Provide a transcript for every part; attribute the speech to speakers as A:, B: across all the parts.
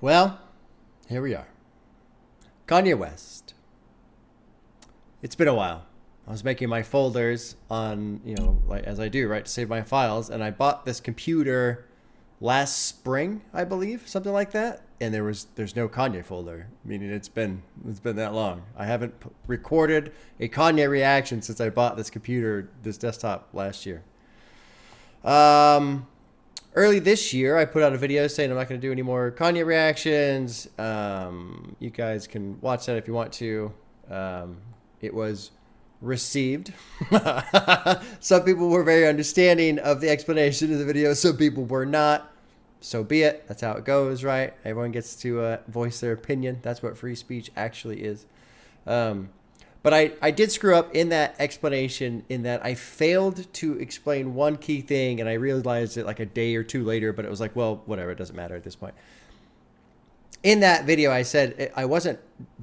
A: Well, here we are. Kanye West. It's been a while. I was making my folders on, like as I do, right, to save my files, and I bought this computer last spring, I believe, something like that. And there's no Kanye folder, meaning it's been that long. I haven't recorded a Kanye reaction since I bought this computer, this desktop last year. Early this year, I put out a video saying I'm not going to do any more Kanye reactions. You guys can watch that if you want to. It was received. Some people were very understanding of the explanation of the video. Some people were not. So be it. That's how it goes, right? Everyone gets to voice their opinion. That's what free speech actually is. But I did screw up in that explanation in that I failed to explain one key thing, and I realized it like a day or two later, but it was like, well, whatever, it doesn't matter at this point. In that video, I said I wasn't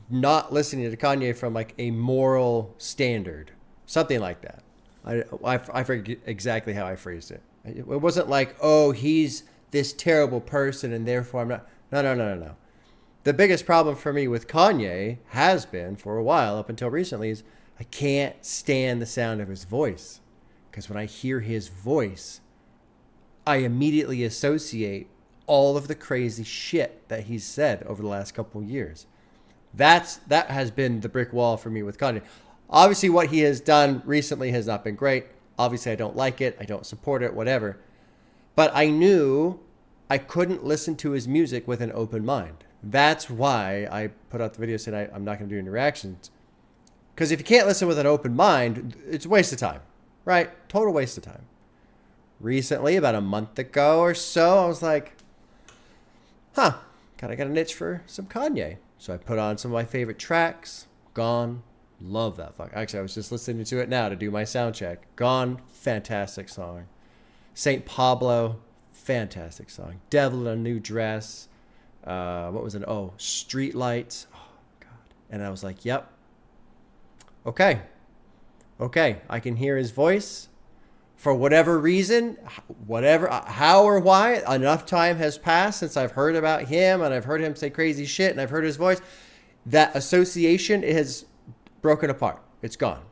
A: not listening to Kanye from like a moral standard, something like that. I forget exactly how I phrased it. It wasn't like, oh, he's this terrible person and therefore I'm not. No. The biggest problem for me with Kanye has been for a while up until recently is I can't stand the sound of his voice. Because when I hear his voice, I immediately associate all of the crazy shit that he's said over the last couple of years. That has been the brick wall for me with Kanye. Obviously, what he has done recently has not been great. Obviously, I don't like it. I don't support it, whatever. But I knew I couldn't listen to his music with an open mind. That's why I put out the video saying I'm not going to do any reactions. Because if you can't listen with an open mind, it's a waste of time, right? Total waste of time. Recently, about a month ago or so, I was like, kind of got an itch for some Kanye. So I put on some of my favorite tracks. Gone. Love that fuck. Actually, I was just listening to it now to do my sound check. Gone. Fantastic song. St. Pablo. Fantastic song. Devil in a New Dress. What was it? Oh, Street Lights. Oh, God. And I was like, yep. Okay. I can hear his voice. For whatever reason, how or why, enough time has passed since I've heard about him and I've heard him say crazy shit and I've heard his voice. That association has broken apart. It's gone.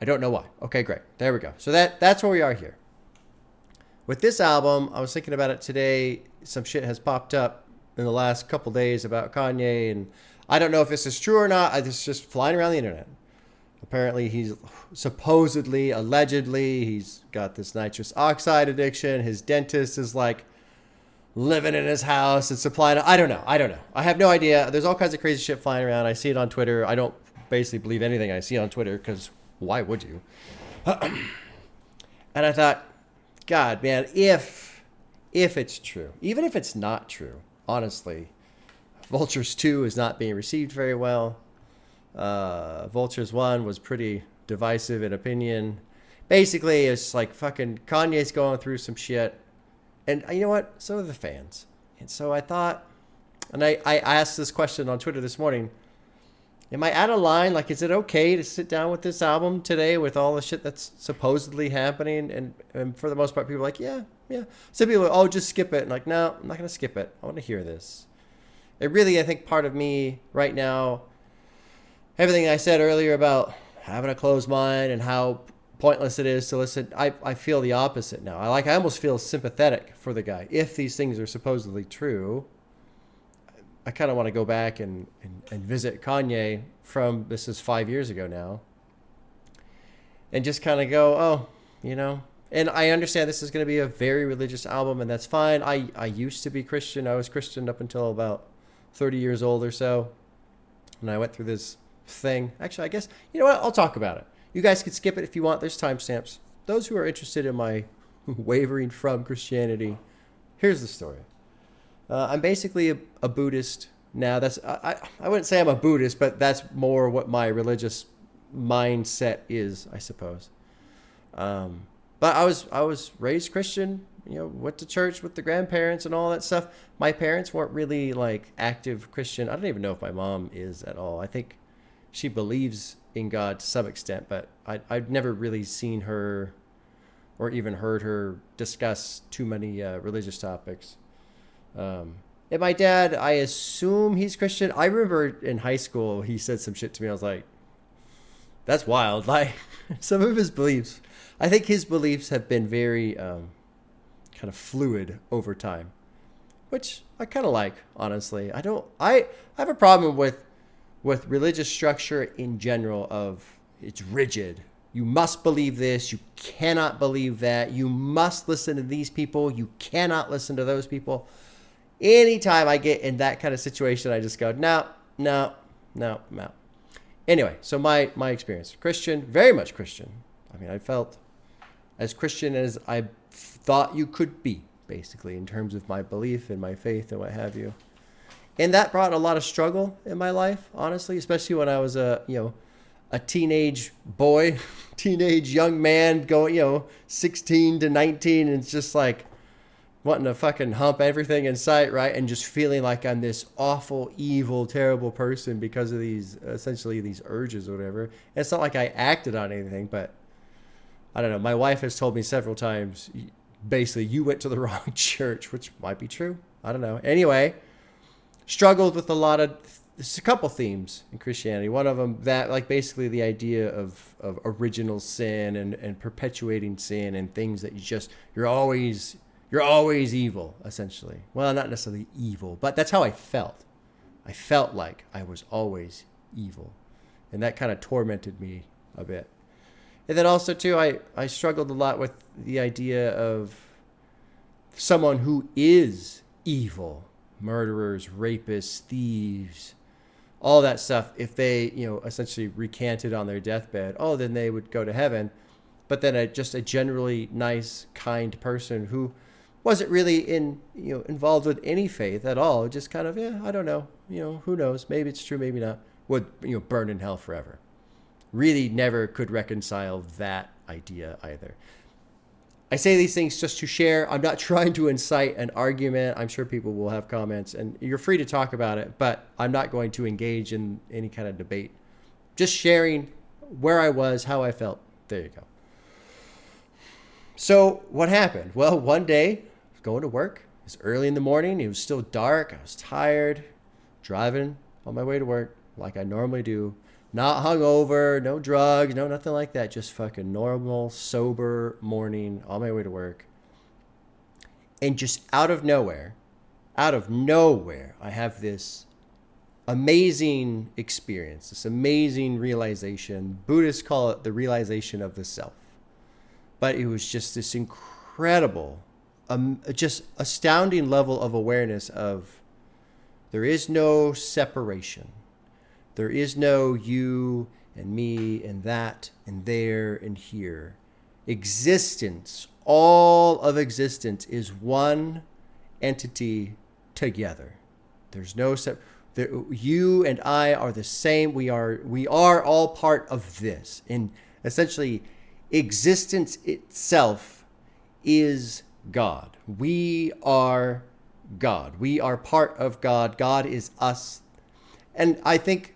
A: I don't know why. Okay, great. There we go. So that's where we are here. With this album, I was thinking about it today. Some shit has popped up in the last couple days about Kanye, and I don't know if this is true or not. It's just flying around the internet. Apparently, he's supposedly, allegedly, he's got this nitrous oxide addiction. His dentist is like living in his house and supplying. I don't know. I have no idea. There's all kinds of crazy shit flying around. I see it on Twitter. I don't basically believe anything I see on Twitter because why would you? And I thought, God, man, if it's true, even if it's not true, honestly, Vultures 2 is not being received very well. Vultures 1 was pretty divisive in opinion. Basically, it's like fucking Kanye's going through some shit. And you know what? So are the fans. And so I thought, and I asked this question on Twitter this morning, am I out of line? Like, is it okay to sit down with this album today with all the shit that's supposedly happening? And for the most part, people are like, yeah. Some people are, oh, just skip it. And like, no, I'm not going to skip it. I want to hear this. It really, I think part of me right now, everything I said earlier about having a closed mind and how pointless it is to listen, I feel the opposite now. I almost feel sympathetic for the guy. If these things are supposedly true, I kind of want to go back and visit Kanye from, this is 5 years ago now, and just kind of go, oh, and I understand this is going to be a very religious album, and that's fine. I used to be Christian. I was Christian up until about 30 years old or so, and I went through this thing. Actually, I guess, you know what? I'll talk about it. You guys can skip it if you want. There's timestamps. Those who are interested in my wavering from Christianity, here's the story. I'm basically a Buddhist now. I wouldn't say I'm a Buddhist, but that's more what my religious mindset is, I suppose. But I was raised Christian, went to church with the grandparents and all that stuff. My parents weren't really like active Christian. I don't even know if my mom is at all. I think she believes in God to some extent, but I've never really seen her or even heard her discuss too many religious topics. And my dad, I assume he's Christian. I remember in high school, he said some shit to me. I was like, that's wild. Like, some of his beliefs, I think his beliefs have been very kind of fluid over time, which I kind of like, honestly. I have a problem with religious structure in general of it's rigid. You must believe this. You cannot believe that. You must listen to these people. You cannot listen to those people. Anytime I get in that kind of situation, I just go, no, no, no, no. Anyway, so my experience, Christian, very much Christian. I mean, I felt as Christian as I thought you could be, basically, in terms of my belief and my faith and what have you. And that brought a lot of struggle in my life, honestly, especially when I was a teenage boy, teenage young man going, 16 to 19. And it's just like wanting to fucking hump everything in sight, right? And just feeling like I'm this awful, evil, terrible person because of essentially these urges or whatever. And it's not like I acted on anything, but I don't know. My wife has told me several times, basically, you went to the wrong church, which might be true. I don't know. Anyway, struggled with there's a couple themes in Christianity. One of them, that like basically the idea of original sin and perpetuating sin and things that you're always evil, essentially. Well, not necessarily evil, but that's how I felt. I felt like I was always evil. And that kind of tormented me a bit. And then also, too, I struggled a lot with the idea of someone who is evil. Murderers, rapists, thieves, all that stuff. If they, essentially recanted on their deathbed, then they would go to heaven. But then just a generally nice, kind person who wasn't really involved with any faith at all, just kind of, I don't know, who knows, maybe it's true, maybe not, would, burn in hell forever. Really never could reconcile that idea either. I say these things just to share. I'm not trying to incite an argument. I'm sure people will have comments, and you're free to talk about it, but I'm not going to engage in any kind of debate. Just sharing where I was, how I felt. There you go. So what happened? Well, one day, going to work. It was early in the morning. It was still dark. I was tired, driving on my way to work like I normally do. Not hungover, no drugs, no nothing like that. Just fucking normal, sober morning on my way to work. And just out of nowhere, I have this amazing experience, this amazing realization. Buddhists call it the realization of the self. But it was just this incredible, just astounding level of awareness of there is no separation. There is no you and me and that and there and here. Existence, all of existence is one entity together. There's no you and I are the same. We are all part of this. And essentially, existence itself is God. We are God. We are part of God. God is us. And I think,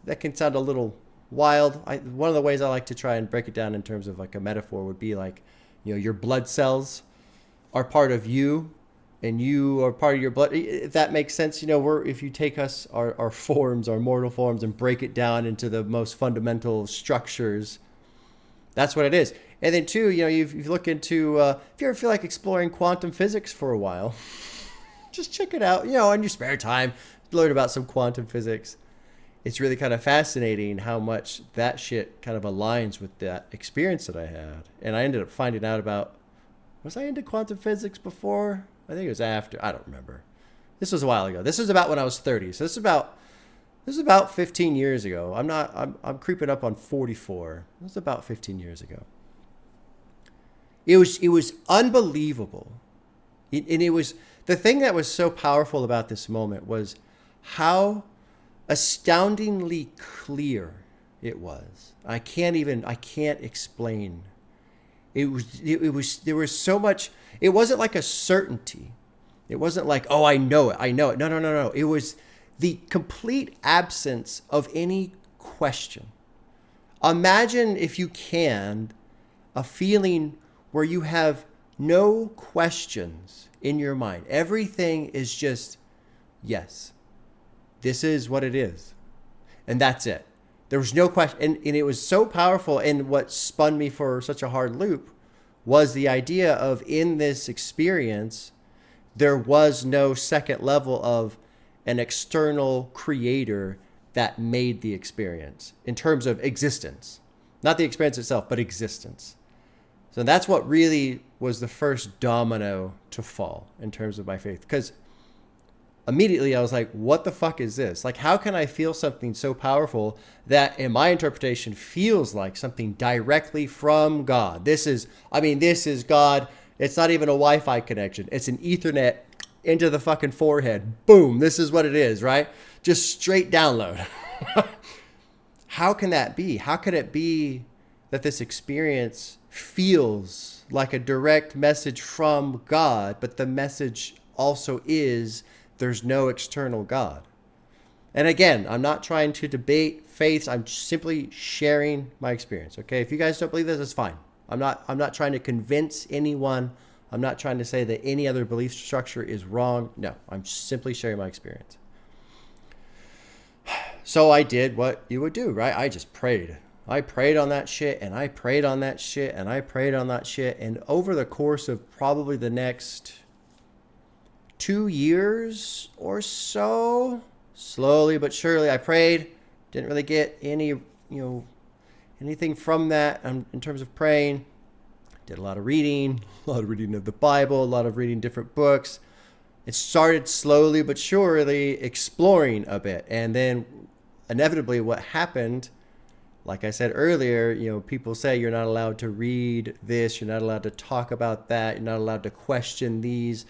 A: that can sound a little wild. One of the ways I like to try and break it down in terms of like a metaphor would be like, your blood cells are part of you and you are part of your blood. If that makes sense, if you take our forms, our mortal forms, and break it down into the most fundamental structures, that's what it is. And then two, if you look into, if you ever feel like exploring quantum physics for a while, just check it out, in your spare time, learn about some quantum physics. It's really kind of fascinating how much that shit kind of aligns with that experience that I had. And I ended up finding out was I into quantum physics before? I think it was after. I don't remember. This was a while ago. This was about when I was 30. So this is about 15 years ago. I'm creeping up on 44. This was about 15 years ago. It was unbelievable. And it was, the thing that was so powerful about this moment was how astoundingly clear it was. I can't explain. There was so much. It wasn't like a certainty. It wasn't like, I know it. No. It was the complete absence of any question. Imagine, if you can, a feeling where you have no questions in your mind. Everything is just yes, this is what it is. And that's it. There was no question. And it was so powerful. And what spun me for such a hard loop was the idea of, in this experience, there was no second level of an external creator that made the experience in terms of existence. Not the experience itself, but existence. So that's what really was the first domino to fall in terms of my faith. Because immediately I was like, what the fuck is this? Like, how can I feel something so powerful that in my interpretation feels like something directly from God? This is God. It's not even a Wi-Fi connection. It's an Ethernet into the fucking forehead. Boom. This is what it is, right? Just straight download. How can that be? How could it be that this experience feels like a direct message from God, but the message also is there's no external God? And again, I'm not trying to debate faiths. I'm simply sharing my experience. Okay. If you guys don't believe this, it's fine. I'm not trying to convince anyone. I'm not trying to say that any other belief structure is wrong. No, I'm simply sharing my experience. So I did what you would do, right? I just prayed. I prayed on that shit, and I prayed on that shit, and I prayed on that shit. And over the course of probably the next 2 years or so, slowly but surely, I prayed. Didn't really get anything from that in terms of praying. Did a lot of reading of the Bible, a lot of reading different books. It started slowly but surely exploring a bit. And then inevitably what happened, like I said earlier, people say you're not allowed to read this, you're not allowed to talk about that, you're not allowed to question these.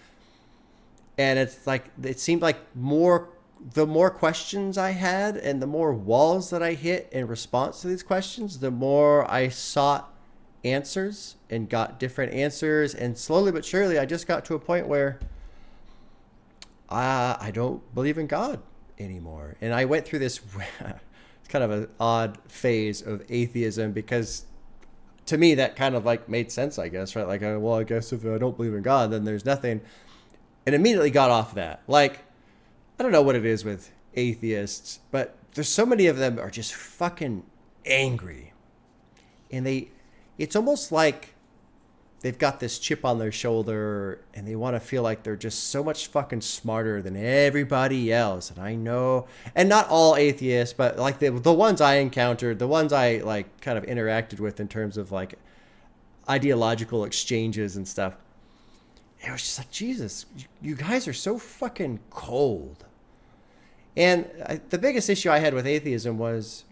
A: And it's like, it seemed like the more questions I had and the more walls that I hit in response to these questions, the more I sought answers and got different answers. And slowly but surely, I just got to a point where I don't believe in God anymore. And I went through this it's kind of an odd phase of atheism, because to me that kind of like made sense, I guess, right? Like, well, I guess if I don't believe in God, then there's nothing. And immediately got off that. Like, I don't know what it is with atheists, but there's so many of them are just fucking angry. And it's almost like they've got this chip on their shoulder and they want to feel like they're just so much fucking smarter than everybody else. And I know, and not all atheists, but like the ones I encountered, the ones I like kind of interacted with in terms of like ideological exchanges and stuff. It was just like, Jesus, you guys are so fucking cold. And the biggest issue I had with atheism was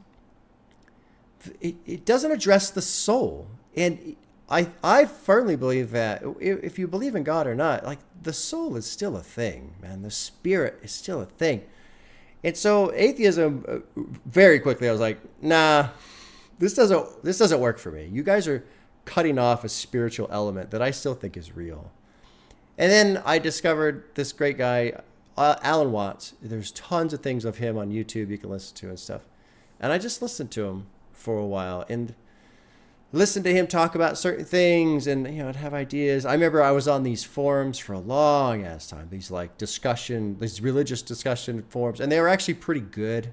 A: it doesn't address the soul. And I firmly believe that if you believe in God or not, like, the soul is still a thing, man. The spirit is still a thing. And so atheism, very quickly, I was like, nah, this doesn't work for me. You guys are cutting off a spiritual element that I still think is real. And then I discovered this great guy, Alan Watts. There's tons of things of him on YouTube you can listen to and stuff. And I just listened to him for a while and listened to him talk about certain things, and I'd have ideas. I remember I was on these forums for a long ass time, these religious discussion forums, and they were actually pretty good.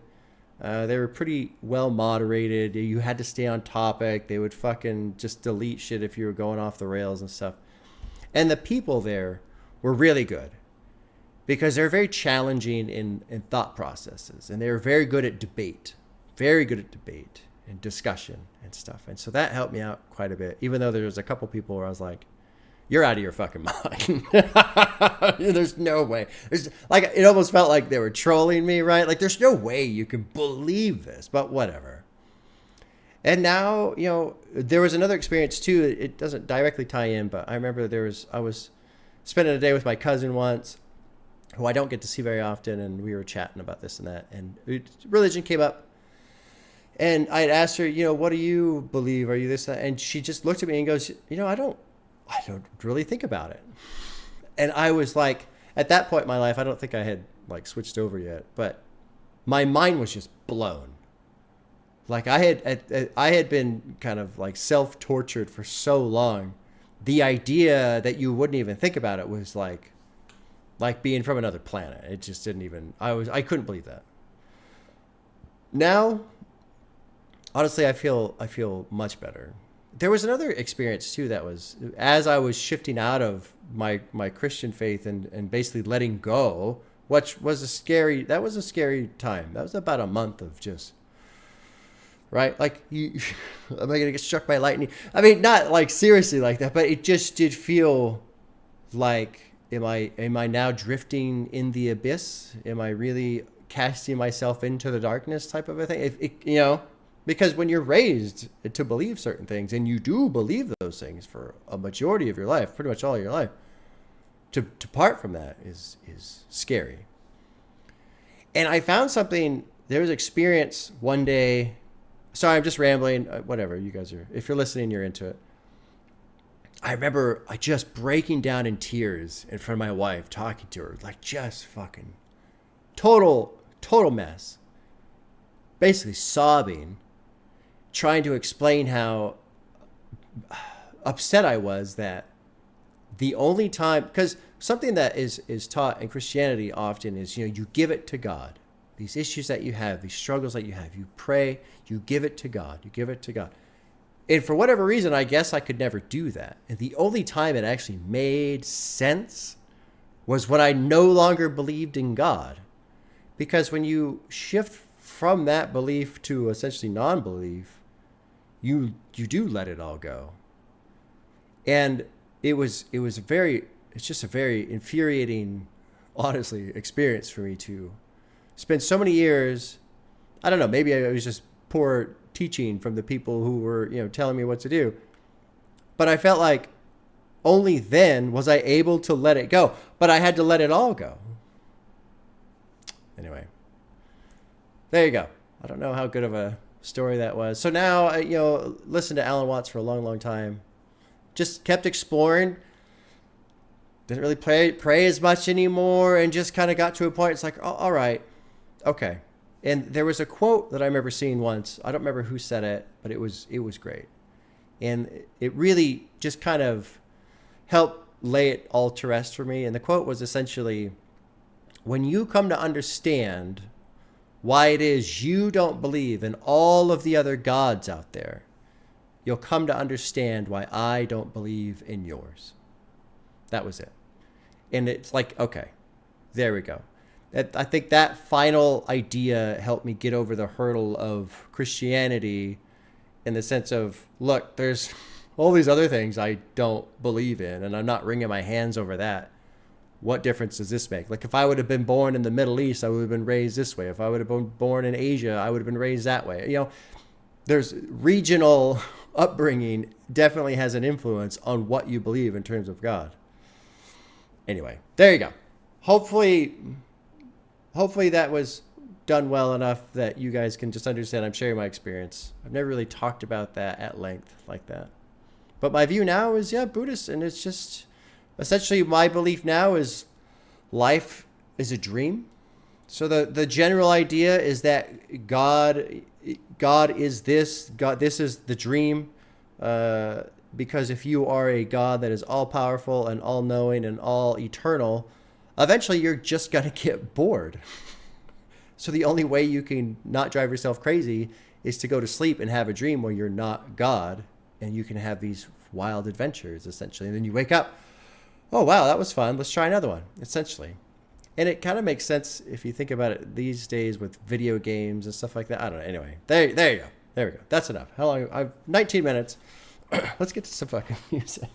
A: They were pretty well moderated. You had to stay on topic. They would fucking just delete shit if you were going off the rails and stuff. And the people there were really good because they're very challenging in thought processes, and they were very good at debate and discussion and stuff. And so that helped me out quite a bit, even though there was a couple people where I was like, you're out of your fucking mind. There's no way. It almost felt like they were trolling me, right? Like, there's no way you can believe this, but whatever. And now, there was another experience too. It doesn't directly tie in, but I remember I was spending a day with my cousin once, who I don't get to see very often, and we were chatting about this and that, and religion came up. And I had asked her, what do you believe? Are you this, that? And she just looked at me and goes, I don't really think about it. And I was like, at that point in my life, I don't think I had like switched over yet, but my mind was just blown. Like, I had been kind of like self-tortured for so long. The idea that you wouldn't even think about it was like, like being from another planet. It just didn't even, I couldn't believe that. Now, honestly, I feel much better. There was another experience too that was, as I was shifting out of my Christian faith and basically letting go, which was a scary time. That was about a month of just, right? Like, am I going to get struck by lightning? I mean, not like seriously like that, but it just did feel like, am I now drifting in the abyss? Am I really casting myself into the darkness type of a thing? Because when you're raised to believe certain things, and you do believe those things for a majority of your life, pretty much all of your life, to part from that is scary. And I found something, there was an experience one day. Sorry, I'm just rambling. Whatever, you guys are, if you're listening, you're into it. I remember I just breaking down in tears in front of my wife, talking to her, like just fucking total mess. Basically sobbing, trying to explain how upset I was that the only time, because something that is taught in Christianity often is, you give it to God. These issues that you have, these struggles that you have, you pray, you give it to God, you give it to God. And for whatever reason, I guess I could never do that. And the only time it actually made sense was when I no longer believed in God. Because when you shift from that belief to essentially non-belief, you do let it all go. And it's just a very infuriating, honestly, experience for me to spend so many years. I don't know, maybe I was just poor teaching from the people who were, telling me what to do. But I felt like only then was I able to let it go. But I had to let it all go. Anyway, there you go. I don't know how good of a story that was. So now, listened to Alan Watts for a long, long time. Just kept exploring. Didn't really pray as much anymore, and just kind of got to a point. It's like, oh, all right, okay. And there was a quote that I remember seeing once. I don't remember who said it, but it was great. And it really just kind of helped lay it all to rest for me. And the quote was essentially, when you come to understand why it is you don't believe in all of the other gods out there, you'll come to understand why I don't believe in yours. That was it. And it's like, okay, there we go. I think that final idea helped me get over the hurdle of Christianity, in the sense of, look, there's all these other things I don't believe in, and I'm not wringing my hands over that. What difference does this make? Like, if I would have been born in the Middle East, I would have been raised this way. If I would have been born in Asia, I would have been raised that way. There's regional upbringing definitely has an influence on what you believe in terms of God. Anyway, there you go. Hopefully that was done well enough that you guys can just understand I'm sharing my experience. I've never really talked about that at length like that. But my view now is, Buddhist, and it's just essentially my belief now is life is a dream. So the general idea is that God is this. God, this is the dream. Because if you are a God that is all powerful and all knowing and all eternal, eventually you're just going to get bored. So the only way you can not drive yourself crazy is to go to sleep and have a dream where you're not God, and you can have these wild adventures, essentially. And then you wake up, oh, wow, that was fun. Let's try another one, essentially. And it kind of makes sense if you think about it these days with video games and stuff like that. I don't know. Anyway, there you go. There we go. That's enough. How long? I've 19 minutes. Let's get to some fucking music.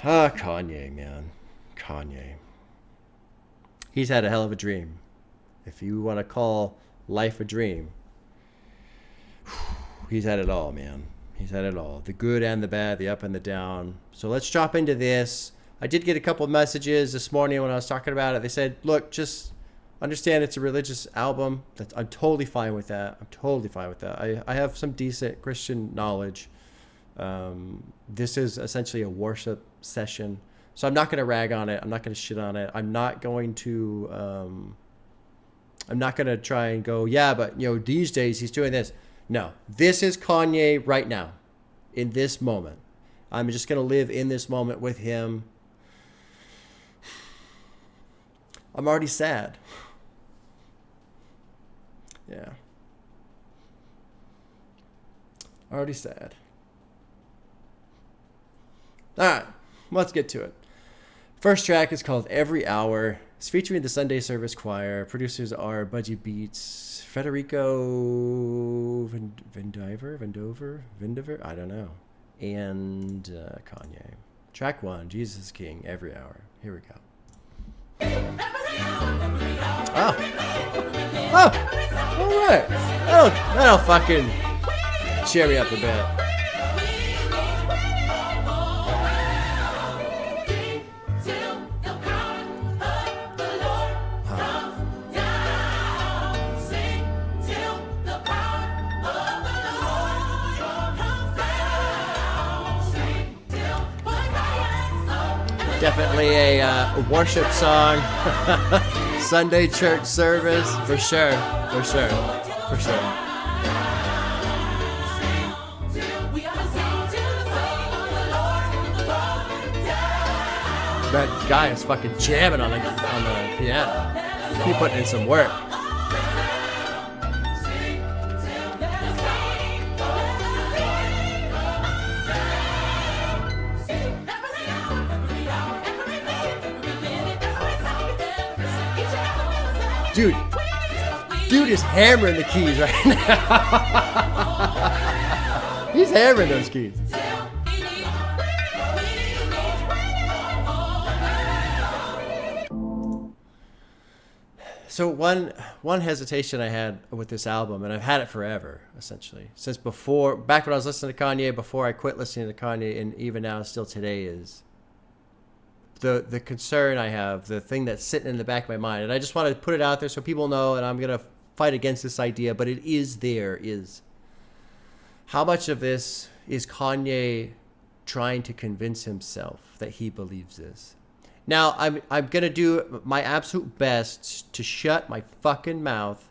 A: Kanye, man. Kanye. He's had a hell of a dream. If you want to call life a dream, he's had it all, man. He's had it all. The good and the bad, the up and the down. So let's drop into this. I did get a couple of messages this morning when I was talking about it. They said, look, just understand it's a religious album. I'm totally fine with that. I have some decent Christian knowledge. This is essentially a worship session. So I'm not going to rag on it. I'm not going to shit on it. I'm not going to try and go, yeah, but these days he's doing this. No, this is Kanye right now, in this moment. I'm just going to live in this moment with him. I'm already sad. Yeah. Already sad. All right, let's get to it. First track is called Every Hour. It's featuring the Sunday Service Choir. Producers are Budgie Beats, Federico Vendover, I don't know, and Kanye. Track 1, Jesus is King, Every Hour. Here we go. Oh, all right. That'll fucking cheer me up a bit. Definitely a worship song. Sunday church service, for sure. That guy is fucking jamming on the piano. He putting in some work. Dude is hammering the keys right now. He's hammering those keys. So one hesitation I had with this album, and I've had it forever, essentially, since back when I was listening to Kanye, before I quit listening to Kanye, and even now, still today, is the concern I have, the thing that's sitting in the back of my mind, and I just want to put it out there so people know, and I'm gonna fight against this idea, but it is there, is how much of this is Kanye trying to convince himself that he believes this? Now, I'm going to do my absolute best to shut my fucking mouth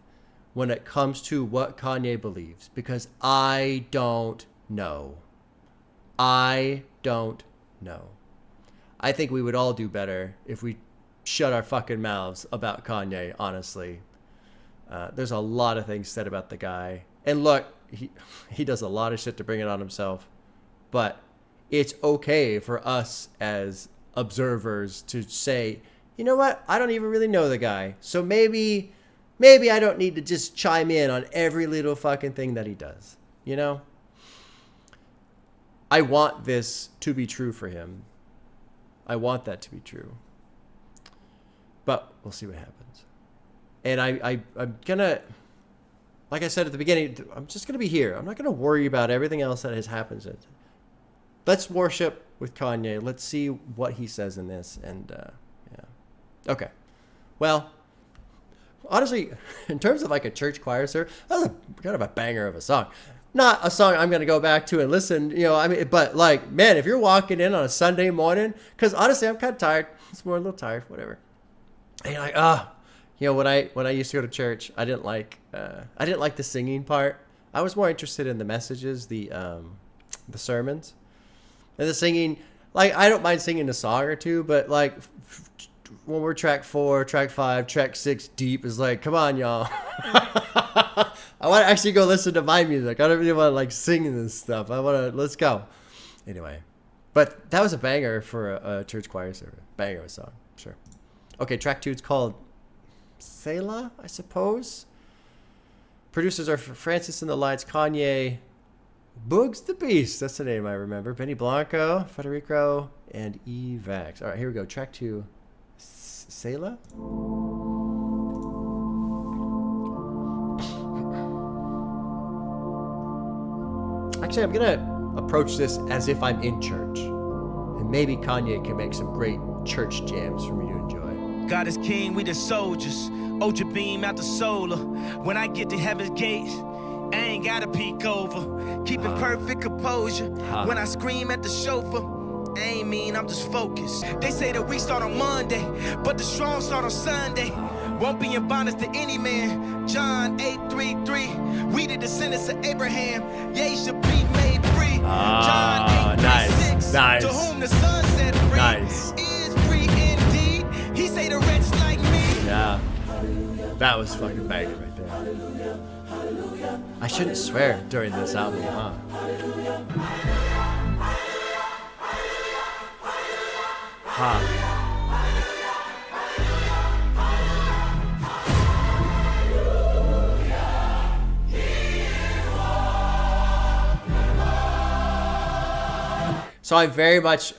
A: when it comes to what Kanye believes, because I don't know. I think we would all do better if we shut our fucking mouths about Kanye, honestly. There's a lot of things said about the guy. And look, he does a lot of shit to bring it on himself. But it's okay for us as observers to say, you know what? I don't even really know the guy. So maybe I don't need to just chime in on every little fucking thing that he does. You know? I want this to be true for him. I want that to be true. But we'll see what happens. And I'm going to, like I said at the beginning, I'm just going to be here. I'm not going to worry about everything else that has happened. Let's worship with Kanye. Let's see what he says in this. And yeah. Okay. Well, honestly, in terms of like a church choir, sir, that was kind of a banger of a song. Not a song I'm going to go back to and listen, you know, I mean, but like, man, if you're walking in on a Sunday morning, because honestly, I'm kind of tired. It's more a little tired, whatever. And you're like, you know, when I used to go to church, I didn't like the singing part. I was more interested in the messages, the sermons. And the singing, like, I don't mind singing a song or two, but like when we're track 4, track 5, track 6 deep is like, come on, y'all. I want to actually go listen to my music. I don't really want to like sing this stuff. Let's go. Anyway, but that was a banger for a church choir service. Banger of a song, sure. Okay, track 2 is called Selah, I suppose. Producers are Francis and the Lights, Kanye, Boogs the Beast, that's the name I remember, Benny Blanco, Federico, and Evax. All right, here we go. Track 2, Selah. Actually, I'm going to approach this as if I'm in church. And maybe Kanye can make some great church jams for me to enjoy.
B: God is king, we the soldiers. Ultra beam out the solar. When I get to heaven's gates, I ain't gotta peek over. Keeping perfect composure. When I scream at the chauffeur, I ain't mean, I'm just focused. They say the weak start on Monday, but the strong start on Sunday. Won't be in bondage to any man. John 8:33. We the descendants of Abraham. Ye should be made free. John 8:36.
A: Nice.
B: To whom the Son set free is free indeed. He say the wretch like me.
A: That was fucking banging right there. I shouldn't swear during this album, huh? So I'm very much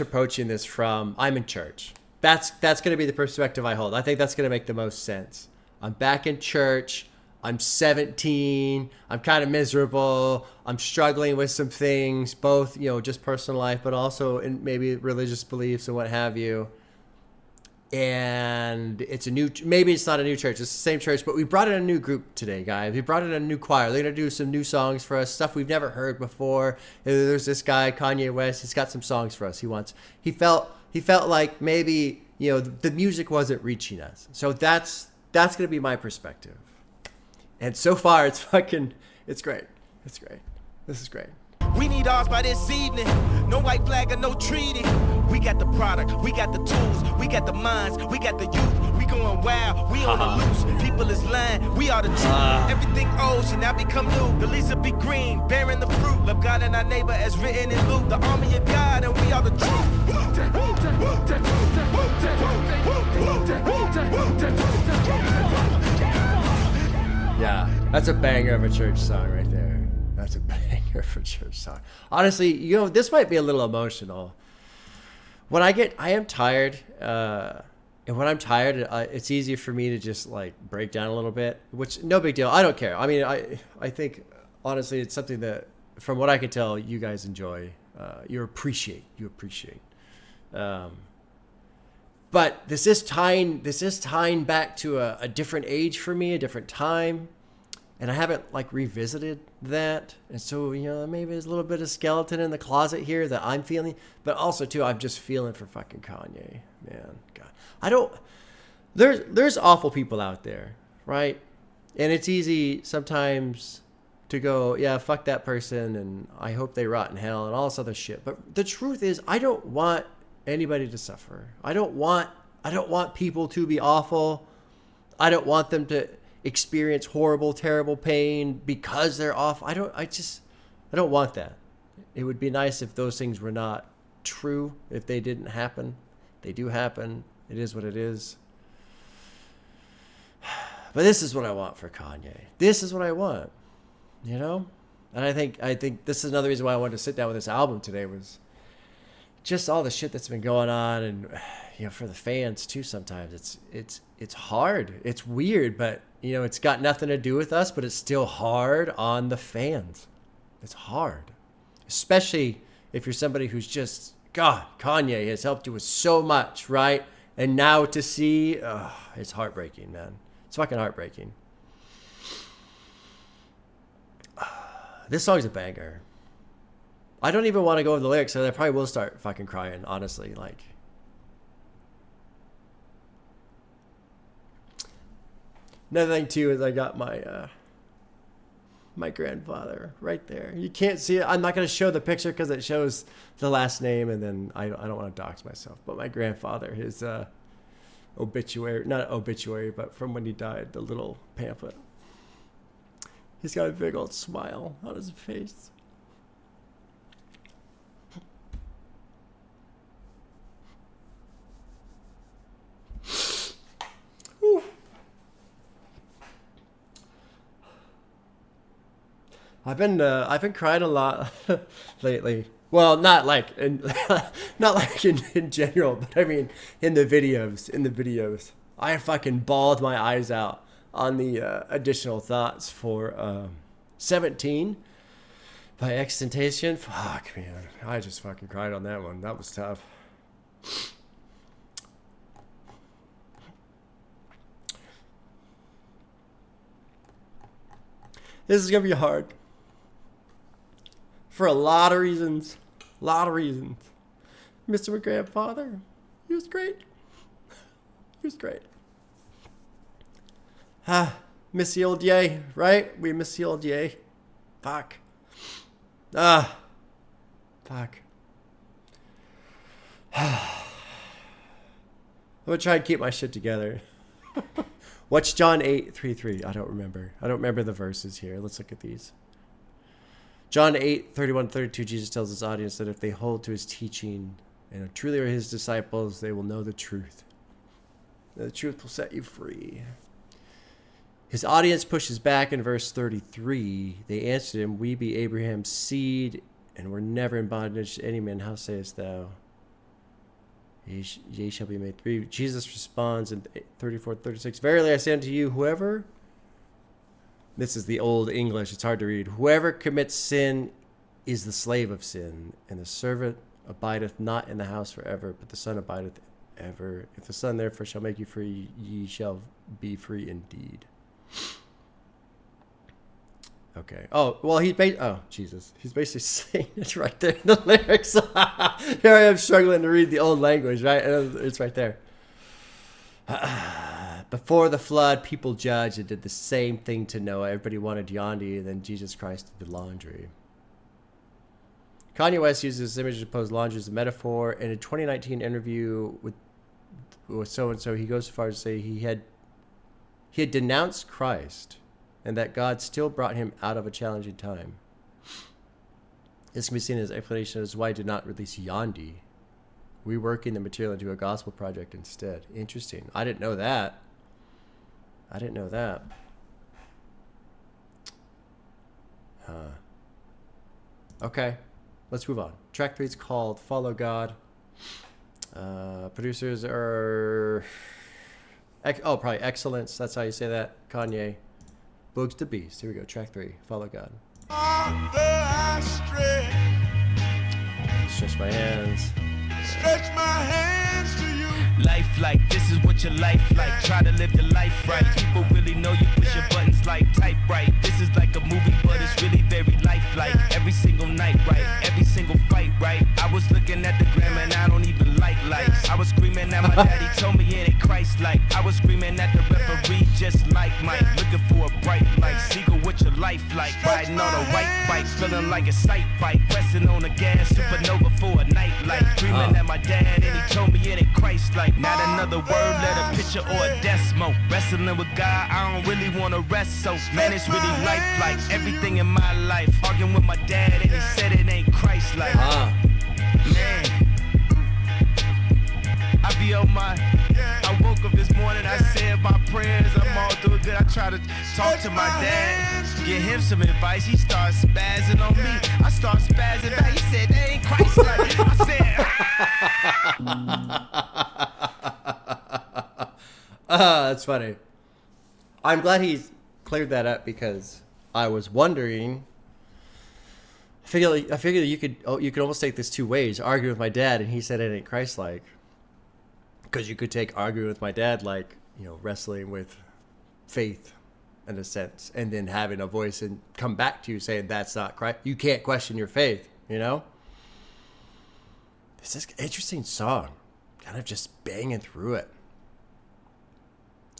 A: approaching this from I'm in church. That's going to be the perspective I hold. I think that's going to make the most sense. I'm back in church. I'm 17. I'm kind of miserable. I'm struggling with some things, both, just personal life, but also in maybe religious beliefs and what have you. And maybe it's not a new church. It's the same church, but we brought in a new group today, guys. We brought in a new choir. They're going to do some new songs for us, stuff we've never heard before. There's this guy, Kanye West. He's got some songs for us. He felt like maybe, the music wasn't reaching us. So that's going to be my perspective. And so far, it's great. It's great. This is great.
B: We need ours by this evening. No white flag or no treaty. We got the product, we got the tools, we got the minds, we got the youth. We going wild, we on the loose. People is lying, we are the truth. Everything old should now become new. The leaves will be green, bearing the fruit. Love God and our neighbor as written in Luke. The army of God and we are the truth.
A: Yeah, that's a banger of a church song right there. That's a banger of a church song. Honestly, this might be a little emotional. When I am tired, and when I'm tired, it's easier for me to just break down a little bit, which no big deal. I don't care. I mean, I think honestly, it's something that, from what I can tell, you guys enjoy. You appreciate. But this is tying back to a different age for me, a different time. And I haven't revisited that. And so, maybe there's a little bit of skeleton in the closet here that I'm feeling, but also too, I'm just feeling for fucking Kanye, man. God, there's awful people out there, right? And it's easy sometimes to go, yeah, fuck that person. And I hope they rot in hell and all this other shit. But the truth is, I don't want anybody to suffer. I don't want people to be awful. I don't want them to experience horrible, terrible pain because they're off. I don't want that. It would be nice if those things were not true, if they didn't happen. They do happen. It is what it is. But this is what I want for Kanye. This is what I want, And I think this is another reason why I wanted to sit down with this album today, was just all the shit that's been going on. And for the fans too, sometimes it's hard. It's weird, but it's got nothing to do with us, but it's still hard on the fans. It's hard, especially if you're somebody who's just, God, Kanye has helped you with so much, right? And now to see, it's heartbreaking, man. It's fucking heartbreaking. This song's a banger. I don't even want to go over the lyrics, so I probably will start fucking crying, honestly. Another thing too is I got my grandfather right there. You can't see it. I'm not going to show the picture because it shows the last name, and then I don't want to dox myself. But my grandfather, his obituary, not obituary, but from when he died, the little pamphlet. He's got a big old smile on his face. Whew. I've been crying a lot lately. Well, not in general, but I mean in the videos. I fucking bawled my eyes out on the additional thoughts for 17 by Extentation. Fuck, man, I just fucking cried on that one. That was tough. This is gonna be hard. For a lot of reasons. Mr. Grandfather, he was great. Miss the old yay, right? We miss the old yay. Fuck. I'm gonna try and keep my shit together. What's John 8:33? I don't remember. I don't remember the verses here. Let's look at these. John 8:31-32, Jesus tells his audience that if they hold to his teaching and truly are his disciples, they will know the truth. The truth will set you free. His audience pushes back in verse 33. They answered him, we be Abraham's seed, and were never in bondage to any man. How sayest thou? Ye shall be made free. Jesus responds in 34-36. Verily I say unto you, whoever, this is the old English, it's hard to read, whoever commits sin is the slave of sin, and the servant abideth not in the house forever, but the Son abideth ever. If the Son therefore shall make you free, ye shall be free indeed. Okay. Oh, well, Jesus. He's basically saying it right there in the lyrics. Here I am struggling to read the old language, right? It's right there. Before the flood, people judged and did the same thing to Noah. Everybody wanted Yandi, and then Jesus Christ did the laundry. Kanye West uses this image to pose laundry as a metaphor. In a 2019 interview with so-and-so, he goes so far as to say he had denounced Christ and that God still brought him out of a challenging time. This can be seen as an explanation as why I did not release Yandi, reworking the material into a gospel project instead. Interesting. I didn't know that. Okay, let's move on. Track 3 is called Follow God. Producers are... probably Excellence. That's how you say that. Kanye. Boogs the Beast. Here we go. Track 3. Follow God. Stretch my hands.
B: Stretch my hands to you. Life like this is what your life like. Try to live your life right. People really know you push your buttons like type right. This is like a movie, but it's really very lifelike. Every single night, right? Every single fight, right? I was looking at the gram and I don't even like lights. I was screaming at my daddy, told me it ain't Christ-like. I was screaming at the referee, just like Mike. Looking for a bright light. Seagull, what your life like? Riding on a white bike, feeling like a sight bike. Pressing on the gas, supernova for a night light. Screaming at my dad and he told me it ain't Christ-like. Not another word, let a picture or a decimal. Wrestling with God, I don't really want to rest. So, man, it's really life-like. Everything in my life. Arguing with my dad and he said it ain't Christ-like. Man, I be on my... I woke up this morning, I said my prayers, I'm all doing good. I try to talk to my dad, give him some advice. He starts spazzing on me. I start spazzing back. He said, they ain't Christ-like. I said...
A: That's funny. I'm glad he's cleared that up because I was wondering. I figured you could almost take this two ways. Argue with my dad, and he said it ain't Christ-like. Because you could take arguing with my dad like, wrestling with faith in a sense, and then having a voice and come back to you saying that's not Christ. You can't question your faith, This is an interesting song, kind of just banging through it.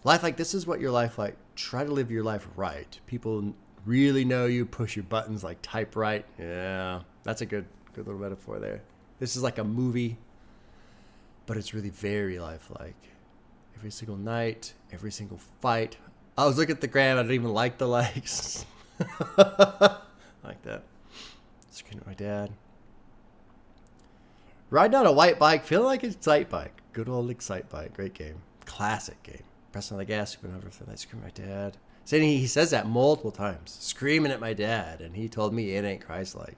A: Life like this is what your life like. Try to live your life right. People really know you. Push your buttons like type right. Yeah, that's a good little metaphor there. This is like a movie, but it's really very lifelike. Every single night, every single fight. I was looking at the gram. I didn't even like the likes. Like that. Screaming at my dad. Riding on a white bike, feeling like a Excite bike. Good old Excite bike. Great game. Classic game. Pressing on the gas, going over for that. Screaming at my dad. Saying he says that multiple times. Screaming at my dad. And he told me it ain't Christ-like.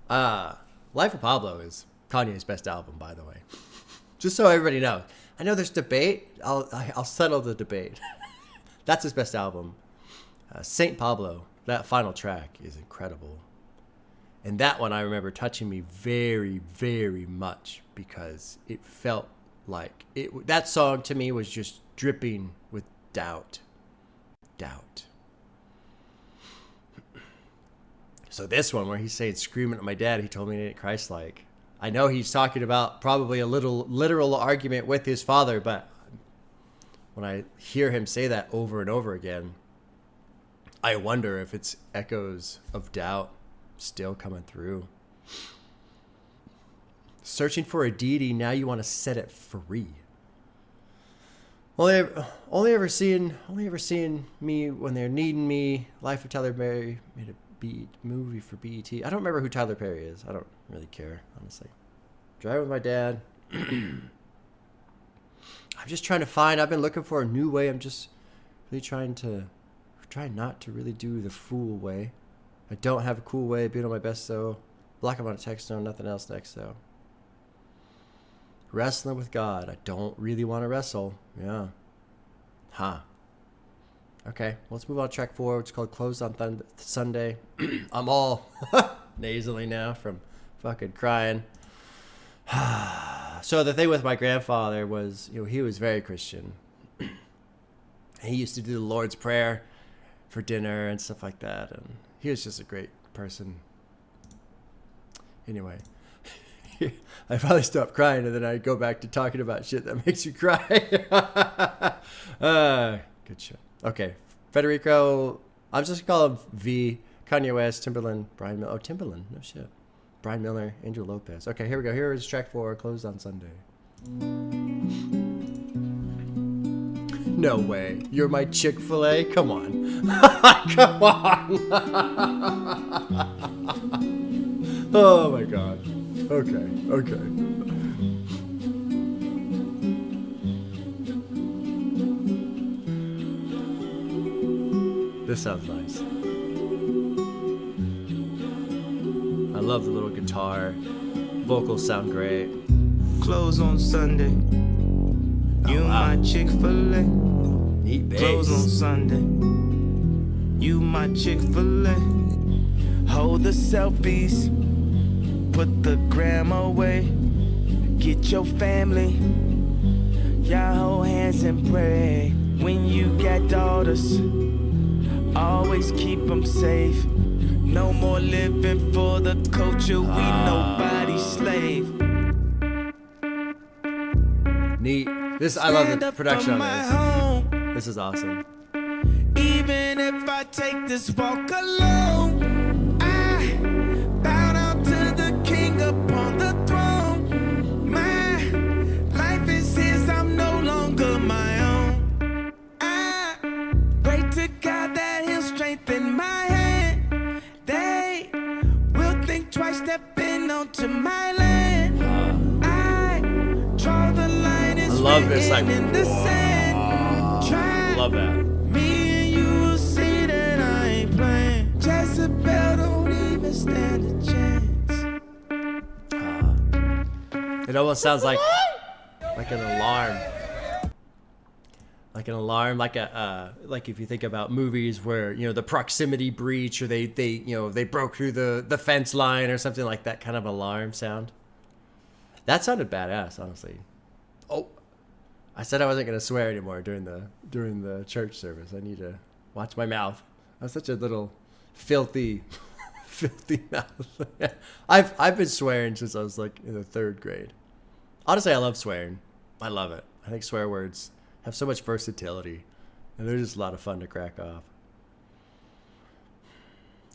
A: Life of Pablo is Kanye's best album, by the way. Just so everybody knows. I know there's debate. I'll settle the debate. That's his best album. Saint Pablo, that final track is incredible. And that one I remember touching me very, very much because it felt like that song to me was just dripping with doubt. So this one where he's saying screaming at my dad, he told me it ain't Christ-like. I know he's talking about probably a little literal argument with his father, but when I hear him say that over and over again, I wonder if it's echoes of doubt still coming through. Searching for a deity, now you want to set it free. only ever seeing me when they're needing me. Life of Tyler Perry made a movie for BET. I don't remember who Tyler Perry is. I don't really care, honestly. Driving with my dad. I'm just trying to find. I've been looking for a new way. I'm just really trying not to really do the fool way. I don't have a cool way of being on my best though. Block him on a text though. Nothing else next though. Wrestling with God. I don't really want to wrestle. Yeah. Huh. Okay. Let's move on to track 4. It's called Closed on Sunday. I'm all nasally now from fucking crying. So the thing with my grandfather was, he was very Christian. He used to do the Lord's Prayer for dinner and stuff like that. And he was just a great person. Anyway. I finally stopped crying, and then I go back to talking about shit that makes you cry. Good shit. Okay. Federico, I'm just going to call him V. Kanye West, Timbaland, Brian Miller. Oh, Timbaland. No shit. Brian Miller, Angel Lopez. Okay, here we go. Here is track 4, Closed on Sunday. No way. You're my Chick-fil-A? Come on. Come on. Oh, my God. Okay. This sounds nice. I love the little guitar. Vocals sound great.
B: Close on Sunday. You my Chick-fil-A.
A: Eat bass.
B: Close on Sunday. You my Chick-fil-A. Hold the selfies. Put the gram away. Get your family. Y'all hold hands and pray. When you got daughters, always keep them safe. No more living for the culture. We nobody's slave.
A: Neat. I love the production on this. This is awesome.
B: Even if I take this walk alone, I bow down to the King upon the throne. My life is his, I'm no longer my own. I pray to God that he'll strengthen my hand. They will think twice stepping onto my land. I draw the line, it's
A: love this, like,
B: in the sand.
A: Love that.
B: Me and you will see that I ain't playing. Jezebel don't even stand a chance.
A: It almost sounds like an alarm. Like an alarm, like if you think about movies where, the proximity breach, or they broke through the fence line or something like that, kind of alarm sound. That sounded badass, honestly. Oh, I said I wasn't going to swear anymore during the church service. I need to watch my mouth. I'm such a little filthy mouth. I've been swearing since I was like in the 3rd grade. Honestly, I love swearing. I love it. I think swear words have so much versatility, and they're just a lot of fun to crack off.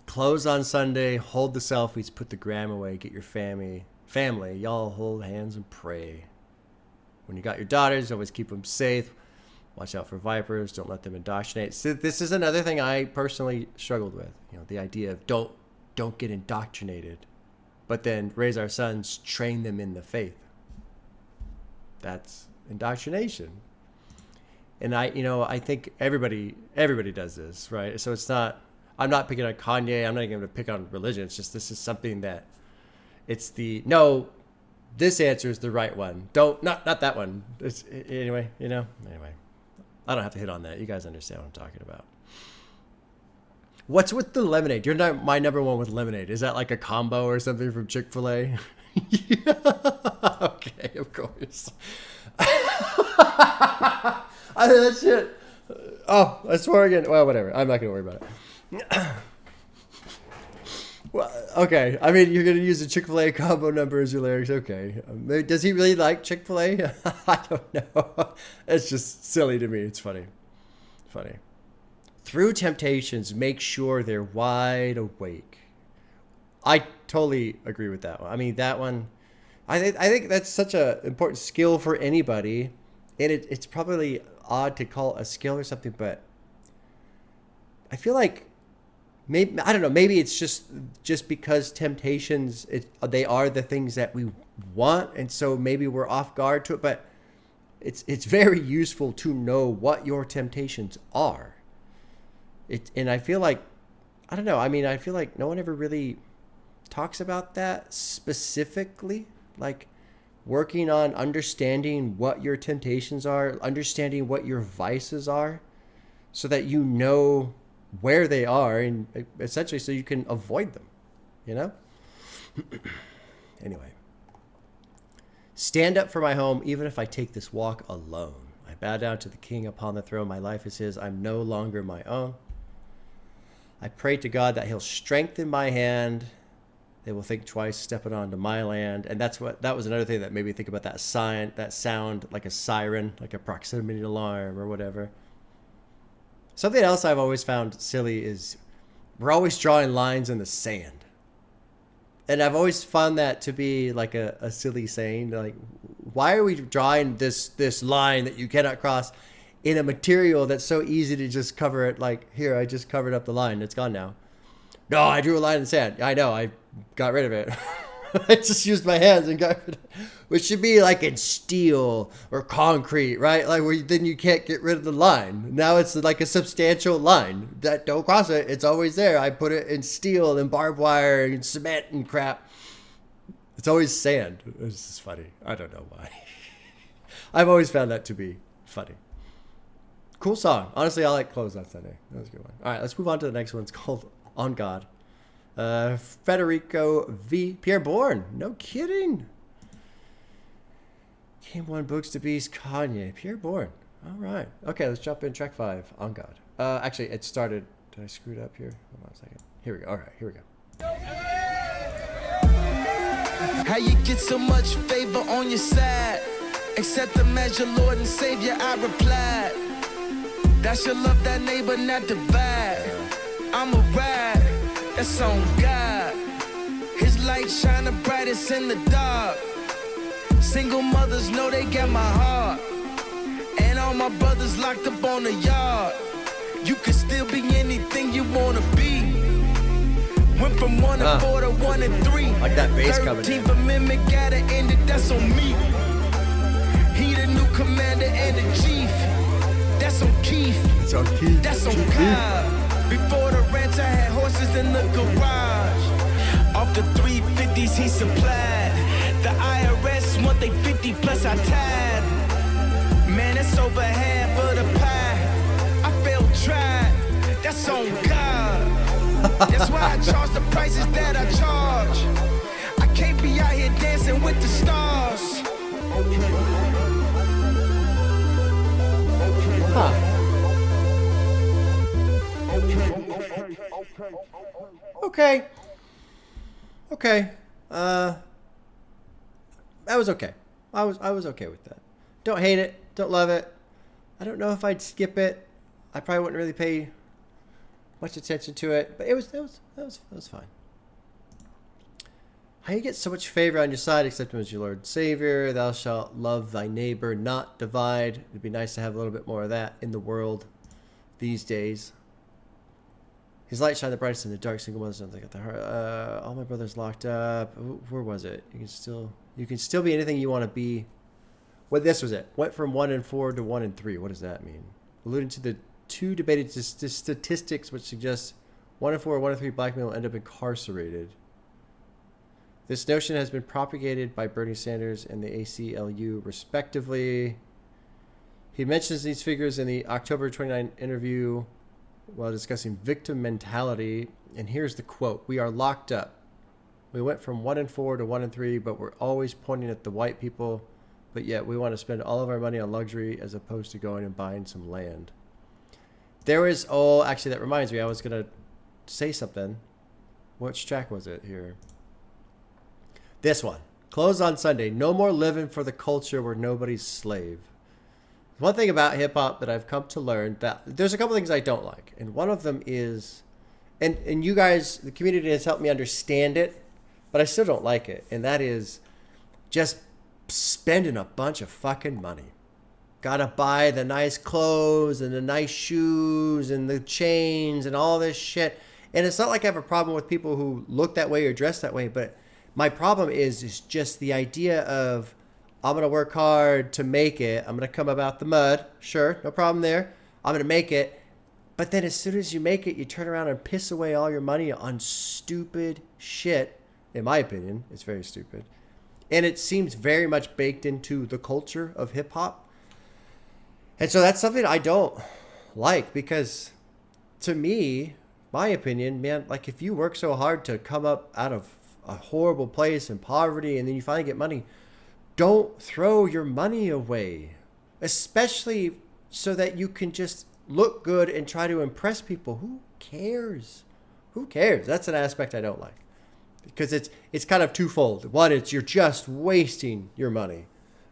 A: Close on Sunday, hold the selfies, put the gram away, get your family, y'all hold hands and pray. When you got your daughters, always keep them safe. Watch out for vipers. Don't let them indoctrinate. So this is another thing I personally struggled with. The idea of don't get indoctrinated, but then raise our sons, train them in the faith. That's indoctrination. And I think everybody does this, right? So it's not. I'm not picking on Kanye. I'm not even going to pick on religion. It's just this is something that it's the no. This answer is the right one. Not that one. Anyway. I don't have to hit on that. You guys understand what I'm talking about. What's with the lemonade? You're not my number one with lemonade. Is that like a combo or something from Chick-fil-A? Yeah. Okay, of course. I heard that shit. Oh, I swore again. Well, whatever. I'm not going to worry about it. Well, okay. I mean, you're going to use the Chick-fil-A combo number as your lyrics. Okay. Does he really like Chick-fil-A? I don't know. It's just silly to me. It's funny. Through temptations, make sure they're wide awake. I totally agree with that one. I mean, that one, I think that's such an important skill for anybody. And it's probably odd to call a skill or something, but I feel like maybe, I don't know, maybe it's just because temptations, they are the things that we want, and so maybe we're off guard to it, but it's very useful to know what your temptations are. And I feel like, I don't know, I mean, I feel like no one ever really talks about that specifically, like working on understanding what your temptations are, understanding what your vices are, so that you know where they are, and essentially so you can avoid them, you know? Anyway. Stand up for my home, even if I take this walk alone. I bow down to the King upon the throne. My life is his. I'm no longer my own. I pray to God that he'll strengthen my hand. They will think twice stepping onto my land. And that was another thing that made me think about that sound like a siren, like a proximity alarm or whatever. Something else I've always found silly is we're always drawing lines in the sand. And I've always found that to be like a silly saying. Like, why are we drawing this line that you cannot cross in a material that's so easy to just cover it? Like, here, I just covered up the line. It's gone now. No, I drew a line in the sand. I know. I got rid of it. I just used my hands and got rid of it. Which should be like in steel or concrete, right? Like then you can't get rid of the line. Now it's like a substantial line. That don't cross it. It's always there. I put it in steel and barbed wire and cement and crap. It's always sand. It's just funny. I don't know why. I've always found that to be funny. Cool song. Honestly, I like Close on Sunday. That was a good one. All right, let's move on to the next one. It's called On God. Federico V. Pierre Bourne. No kidding. Game 1 Books to Beast Kanye. Pierre Bourne. All right. Okay, let's jump in. Track 5. On God. Actually, it started. Did I screw it up here? Hold on a second. Here we go. All right, here we go.
B: How you get so much favor on your side? Accept the measure, Lord and Savior, I replied. That your love that neighbor, not divide. I'm a ride. That's on God. His light shine the brightest in the dark. Single mothers know they got my heart. And all my brothers locked up on the yard. You can still be anything you wanna be. Went from 1 and 4 to 1 and 3.
A: Like that bass coming in.
B: 13th Amendment gotta end it, that's on me. He the new commander and the chief. That's on Keith.
A: It's on Keith.
B: That's on God. Before the ranch, I had horses in the garage. Off the 350s he supplied. The IRS want they 50 plus I tied. Man, that's over half of the pie. I failed tried. That's on God. That's why I charge the prices that I charge. I can't be out here dancing with the stars.
A: Huh. Okay. That was okay. I was okay with that. Don't hate it. Don't love it. I don't know if I'd skip it. I probably wouldn't really pay much attention to it, but it was fine. How you get so much favor on your side, accept him as your Lord and Savior. Thou shalt love thy neighbor, not divide. It'd be nice to have a little bit more of that in the world these days. His light shine the brightest in the dark. Single mothers don't got the heart. All my brothers locked up. Where was it? You can still be anything you want to be. Well, this was it. Went from 1 and 4 to 1 and 3. What does that mean? Alluding to the two debated statistics which suggest 1 and 4 or 1 and 3 black men will end up incarcerated. This notion has been propagated by Bernie Sanders and the ACLU, respectively. He mentions these figures in the October 29 interview while discussing victim mentality. And here's the quote. We are locked up. We went from 1 and 4 to 1 and 3, but we're always pointing at the white people. But yet we want to spend all of our money on luxury as opposed to going and buying some land. There is, actually that reminds me, I was going to say something. Which track was it here? This one. Close on Sunday. No more living for the culture where nobody's slave. One thing about hip hop that I've come to learn, that there's a couple things I don't like. And one of them is, and you guys, the community has helped me understand it, but I still don't like it. And that is just spending a bunch of fucking money. gotta buy the nice clothes and the nice shoes and the chains and all this shit. And it's not like I have a problem with people who look that way or dress that way, but my problem is just the idea of, I'm going to work hard to make it. I'm going to come up out the mud. Sure, no problem there. I'm going to make it. But then as soon as you make it, you turn around and piss away all your money on stupid shit. In my opinion, it's very stupid. And it seems very much baked into the culture of hip hop. And so that's something I don't like, because to me, my opinion, man, like if you work so hard to come up out of a horrible place in poverty and then you finally get money, don't throw your money away, especially so that you can just look good and try to impress people. Who cares? Who cares? That's an aspect I don't like, because it's kind of twofold. One, it's you're just wasting your money,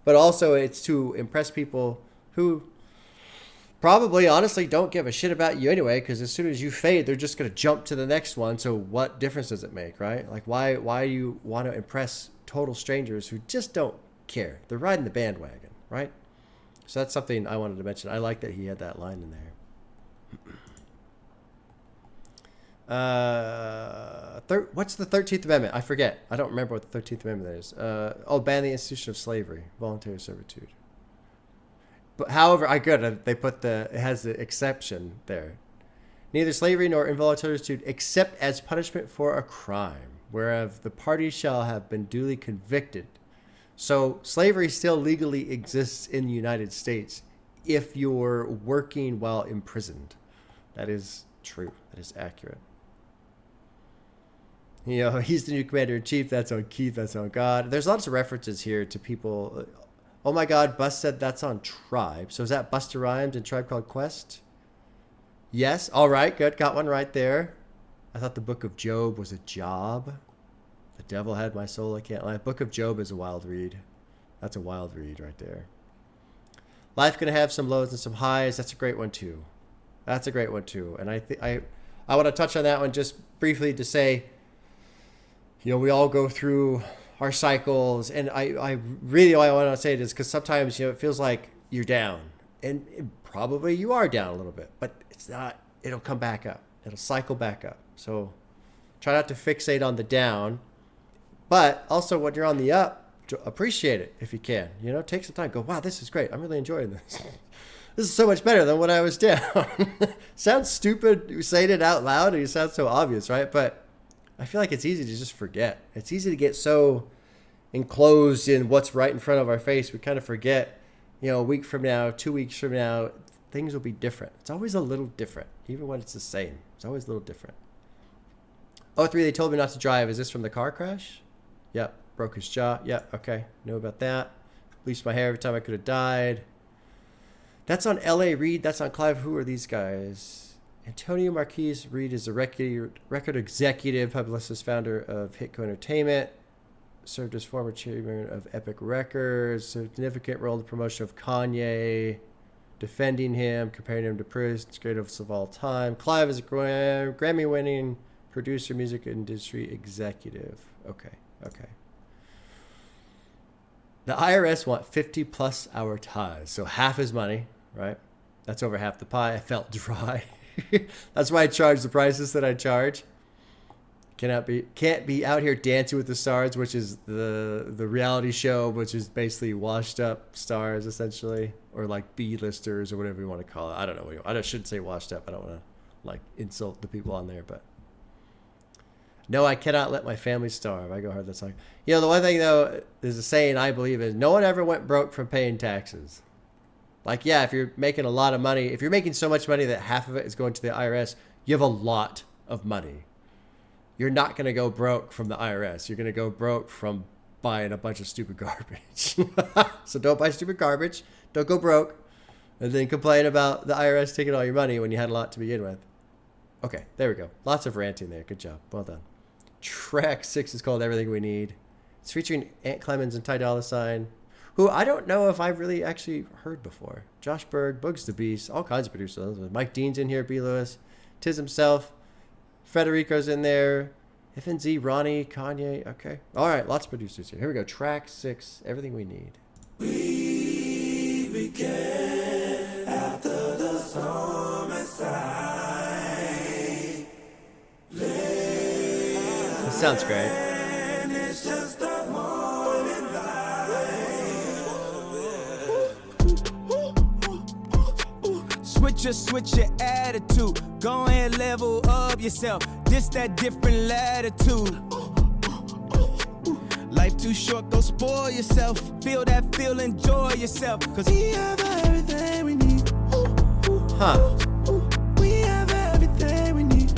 A: but also it's to impress people who probably honestly don't give a shit about you anyway, because as soon as you fade, they're just going to jump to the next one. So what difference does it make, right? Like why do you want to impress total strangers who just don't care? They're riding the bandwagon, right? So that's something I wanted to mention. I like that he had that line in there. What's the 13th Amendment? I forget. I don't remember what the 13th Amendment is. Ban the institution of slavery, voluntary servitude. But however, it has the exception there. Neither slavery nor involuntary servitude except as punishment for a crime, whereof the party shall have been duly convicted. So slavery still legally exists in the United States if you're working while imprisoned. That is true. That is accurate. You know, he's the new commander-in-chief. That's on Keith. That's on God. There's lots of references here to people. Oh my God, Bust said that's on Tribe. So is that Busta Rhymes and Tribe Called Quest? Yes. All right, good. Got one right there. I thought the Book of Job was a job. The devil had my soul, I can't lie. Book of Job is a wild read. That's a wild read right there. Life gonna have some lows and some highs. That's a great one too. That's a great one too. And I want to touch on that one just briefly to say, you know, we all go through our cycles, and I really all I want to say it is because sometimes, you know, it feels like you're down, and probably you are down a little bit, but it's not. It'll come back up. It'll cycle back up. So try not to fixate on the down, but also when you're on the up, appreciate it if you can. You know, take some time. Go, wow, this is great. I'm really enjoying this. This is so much better than when I was down. Sounds stupid saying it out loud, and it sounds so obvious, right? But I feel like it's easy to just forget. It's easy to get so enclosed in what's right in front of our face. We kind of forget, you know, a week from now, 2 weeks from now, things will be different. It's always a little different, even when it's the same. It's always a little different. Oh, 3, they told me not to drive. Is this from the car crash? Yep. Broke his jaw. Yep. Okay. Know about that. Bleached my hair every time I could have died. That's on L.A. Reid. That's on Clive. Who are these guys? Antonio Marquez Reid is a record executive, publicist, founder of Hitco Entertainment. Served as former chairman of Epic Records. Significant role in the promotion of Kanye. Defending him, comparing him to Prince, greatest of all time. Clive is a Grammy-winning producer, music industry executive. Okay. The IRS want 50-plus hour ties, so half his money, right? That's over half the pie. I felt dry. That's why I charge the prices that I charge. Can't be out here dancing with the stars, which is the reality show, which is basically washed up stars essentially, or like B-listers or whatever you want to call it. I don't know. I shouldn't say washed up. I don't want to like insult the people on there, but no, I cannot let my family starve. I go hard that song. You know, the one thing though is a saying I believe is no one ever went broke from paying taxes. Like, yeah, if you're making a lot of money, if you're making so much money that half of it is going to the IRS, you have a lot of money. You're not going to go broke from the IRS. You're going to go broke from buying a bunch of stupid garbage. So don't buy stupid garbage. Don't go broke. And then complain about the IRS taking all your money when you had a lot to begin with. Okay, there we go. Lots of ranting there. Good job. Well done. Track 6 is called Everything We Need. It's featuring Ant Clemens and Ty Dolla $ign, who I don't know if I've really actually heard before. Josh Berg, Bugs the Beast, all kinds of producers. Mike Dean's in here, B. Lewis, Tiz himself, Federico's in there, FNZ, Ronnie, Kanye. Okay. All right, lots of producers here. Here we go. Track 6, Everything We Need. We began. Sounds great.
B: Switch your attitude. Go ahead, level up yourself. This that different latitude. Life too short, go spoil yourself. Feel that feel, enjoy yourself. Cause we have everything we need.
A: Huh.
B: We have everything we need.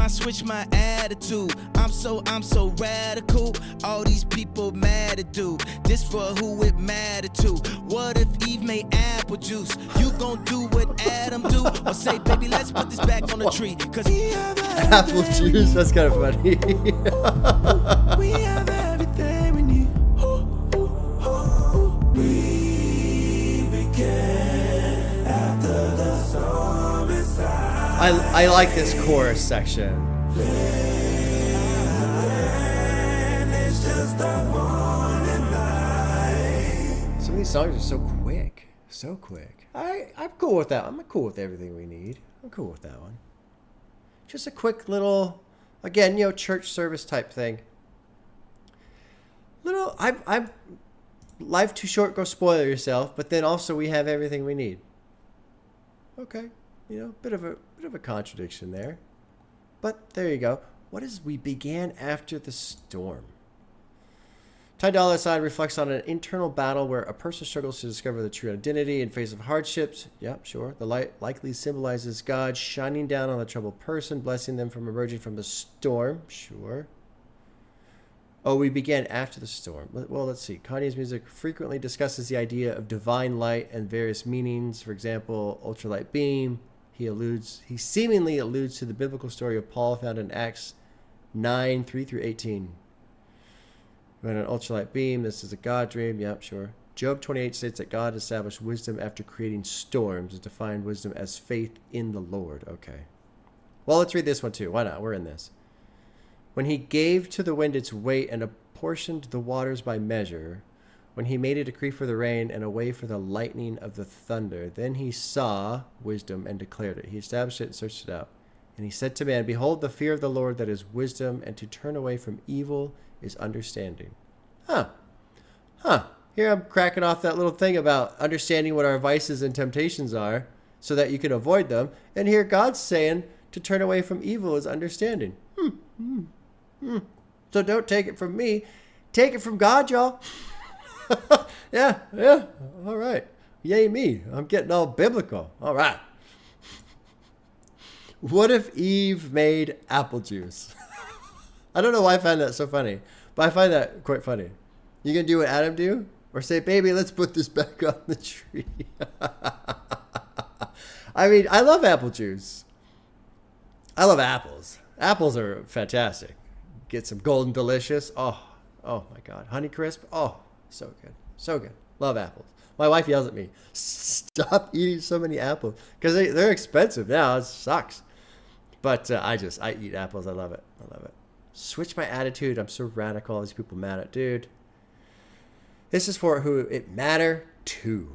B: Switch my attitude. I'm so radical. All these people mad at dude. This for who it mattered to. What if Eve made apple juice? You gon' do what Adam do? Or say, baby, let's put this back on the tree. Cause
A: apple juice, that's kind of funny.
B: we have everything we need. We begin after the storm inside.
A: I like this chorus section. Some of these songs are so quick. So quick. I'm cool with that. I'm cool with everything we need. I'm cool with that one. Just a quick little, again, church service type thing. I'm life too short, go spoil yourself, but then also we have everything we need. Okay. Bit of a contradiction there. But there you go. What is we began after the storm? Ty Dolla $ign reflects on an internal battle where a person struggles to discover the true identity in face of hardships. Yep, sure. The light likely symbolizes God shining down on the troubled person, blessing them from emerging from the storm. Sure. Oh, we began after the storm. Well, let's see. Kanye's music frequently discusses the idea of divine light and various meanings. For example, ultralight beam. He seemingly alludes to the biblical story of Paul found in Acts 9, 3-18. When an ultralight beam, this is a God dream. Yep, sure. Job 28 states that God established wisdom after creating storms and defined wisdom as faith in the Lord. Okay. Well, let's read this one too. Why not? We're in this. When he gave to the wind its weight and apportioned the waters by measure, when he made a decree for the rain and a way for the lightning of the thunder, then he saw wisdom and declared it. He established it and searched it out. And he said to man, behold, the fear of the Lord that is wisdom, and to turn away from evil is understanding. Huh. Here I'm cracking off that little thing about understanding what our vices and temptations are so that you can avoid them. And here God's saying to turn away from evil is understanding. So don't take it from me. Take it from God, y'all. Yeah. All right. Yay me. I'm getting all biblical. All right. What if Eve made apple juice? I don't know why I find that so funny, but I find that quite funny. You gonna do what Adam do? Or say, baby, let's put this back on the tree. I mean, I love apple juice. I love apples. Apples are fantastic. Get some Golden Delicious. Oh my God. Honeycrisp. Oh, so good. So good. Love apples. My wife yells at me, stop eating so many apples. Because they're expensive now. It sucks. But I eat apples. I love it. Switch my attitude. I'm so radical. All these people mad at, dude. This is for who it matter to.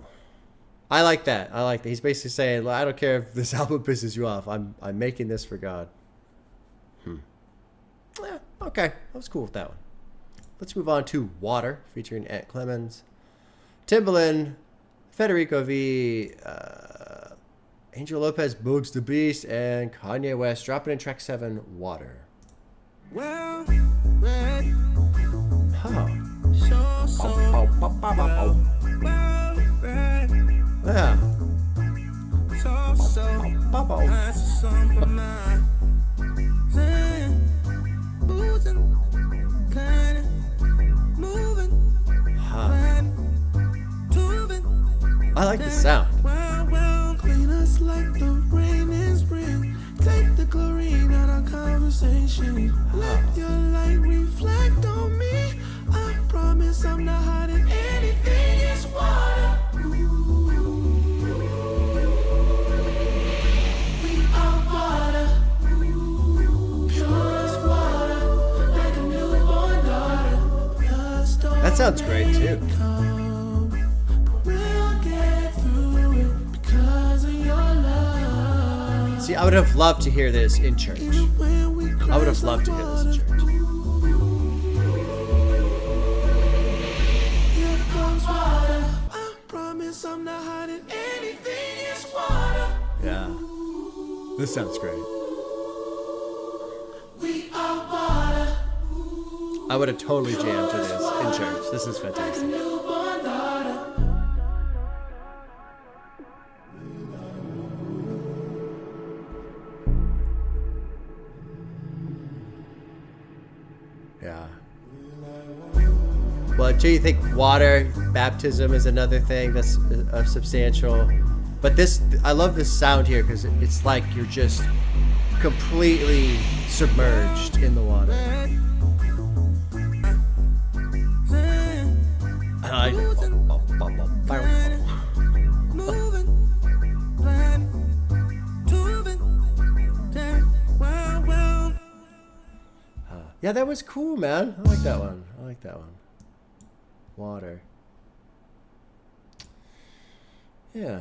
A: I like that. He's basically saying, I don't care if this album pisses you off. I'm making this for God. Yeah, okay. I was cool with that one. Let's move on to Water, featuring Ant Clemens, Timbaland, Federico V, Angel Lopez, Boogs the Beast, and Kanye West, dropping in track 7, Water.
B: Well, red.
A: Huh. Yeah. I like the sound.
B: Clean us like the rain in spring. Take the chlorine out of conversation. Let your light reflect on me. I promise I'm not hiding anything. It's water. We are water. Pure as water. Like a newborn daughter.
A: That sounds great too. See, I would have loved to hear this in church. I would have loved to hear this in church. Yeah. This sounds great. I would have totally jammed to this in church. This is fantastic. Yeah. Well, do you think water baptism is another thing that's substantial? But this, I love this sound here because it's like you're just completely submerged in the water. Yeah, that was cool, man. I like that one. I like that one. Water. Yeah.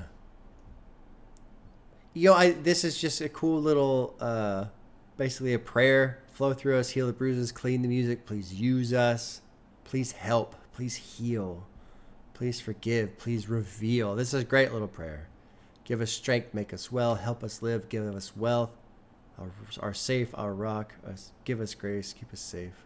A: You know, this is just a cool little, basically a prayer. Flow through us, heal the bruises, clean the music. Please use us. Please help. Please heal. Please forgive. Please reveal. This is a great little prayer. Give us strength, make us well, help us live, give us wealth. Our safe, our rock, give us grace, keep us safe.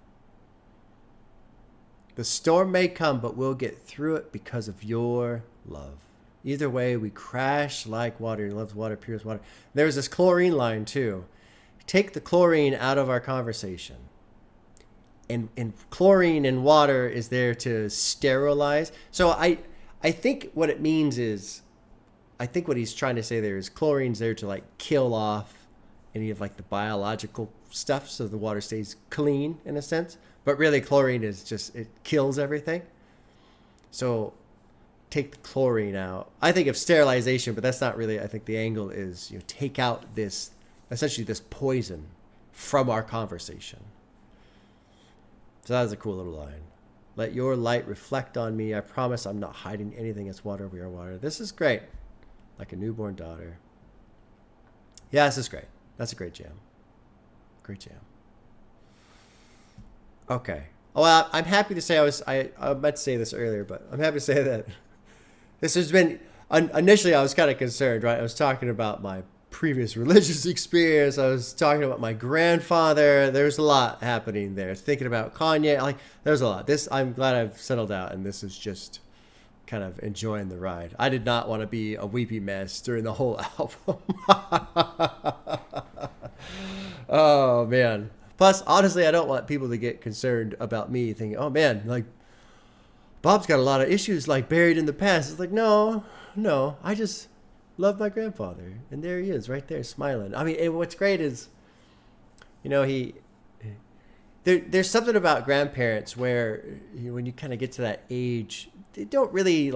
A: The storm may come, but we'll get through it because of your love. Either way, we crash like water. He loves water, pures water. There's this chlorine line too. Take the chlorine out of our conversation. And chlorine in water is there to sterilize. So I think what it means is, I think what he's trying to say there is chlorine's there to like kill off any of like the biological stuff so the water stays clean in a sense. But really chlorine is just, it kills everything. So take the chlorine out. I think of sterilization, but that's not really, I think the angle is, you know, take out this, essentially this poison from our conversation. So that was a cool little line. Let your light reflect on me. I promise I'm not hiding anything. It's water. We are water. This is great. Like a newborn daughter. Yeah, this is great. That's a great jam. Great jam. Okay. Oh, well, I'm happy to say I meant to say this earlier, but I'm happy to say that this has been, initially I was kind of concerned, right? I was talking about my previous religious experience. I was talking about my grandfather. There's a lot happening there. Thinking about Kanye, like there's a lot. I'm glad I've settled out, and this is just kind of enjoying the ride. I did not want to be a weepy mess during the whole album. Oh man. Plus, honestly, I don't want people to get concerned about me thinking, oh man, like Bob's got a lot of issues like buried in the past. It's like, no, I just love my grandfather. And there he is right there smiling. I mean, and what's great is, you know, there's something about grandparents where when you kind of get to that age, they don't really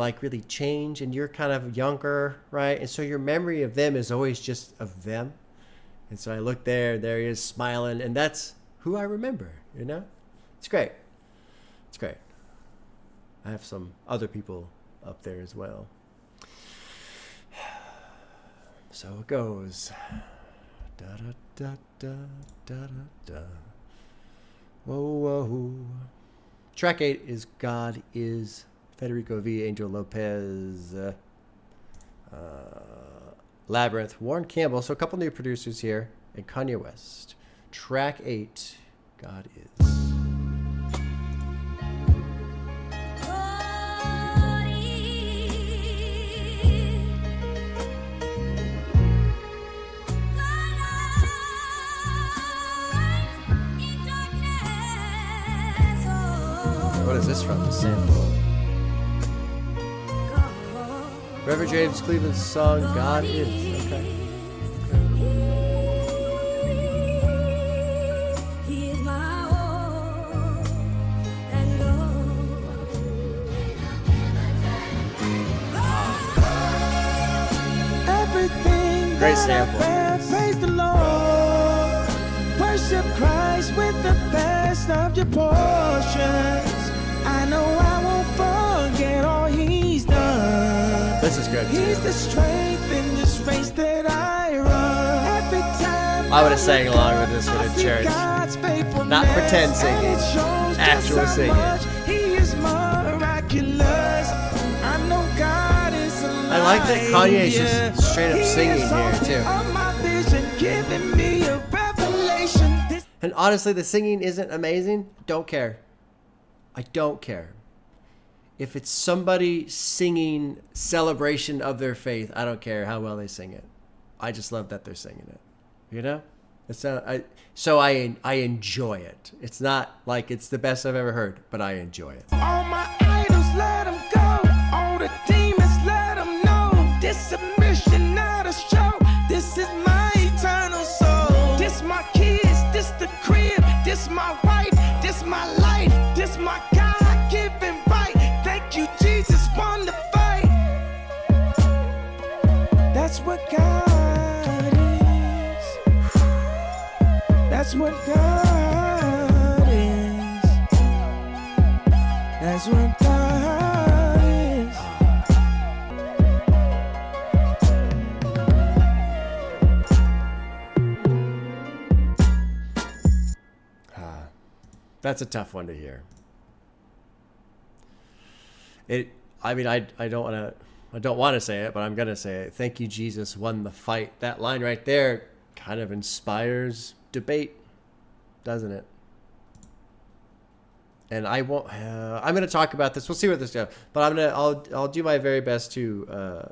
A: change, and you're kind of younger, right? And so your memory of them is always just of them. And so I look there he is smiling, and that's who I remember, you know? It's great. It's great. I have some other people up there as well. So it goes. Da da da da da da da. Whoa, whoa. Track 8 is God Is. Federico V. Angel Lopez. Labyrinth. Warren Campbell. So a couple new producers here. And Kanye West. Track 8. God Is. What is this from? The sample. Reverend James Cleveland's song, God Is. Okay. Great sample.
B: Praise the Lord. Worship Christ with the best of your portions. I know I won't forget all He's done.
A: This is good too.
B: He's the strength in this race that I run.
A: I would have sang along with this one in church. Not pretend singing, actual singing. I like that Kanye's just straight up singing here too. And honestly, the singing isn't amazing. Don't care. I don't care. If it's somebody singing celebration of their faith, I don't care how well they sing it. I just love that they're singing it. You know? So I enjoy it. It's not like it's the best I've ever heard, but I enjoy it.
B: All my idols, let them go. All the demons, let them know. This submission, not a show. This is my eternal soul. This my kids, this the crib. This my wife, this my life. This my God-given right. Thank you, Jesus, won the fight. That's what God is. That's what God is. That's what God is.
A: That's a tough one to hear. I don't want to say it, but I'm going to say it. Thank you, Jesus won the fight. That line right there kind of inspires debate, doesn't it? And I'm going to talk about this. We'll see what this goes. But I'll do my very best to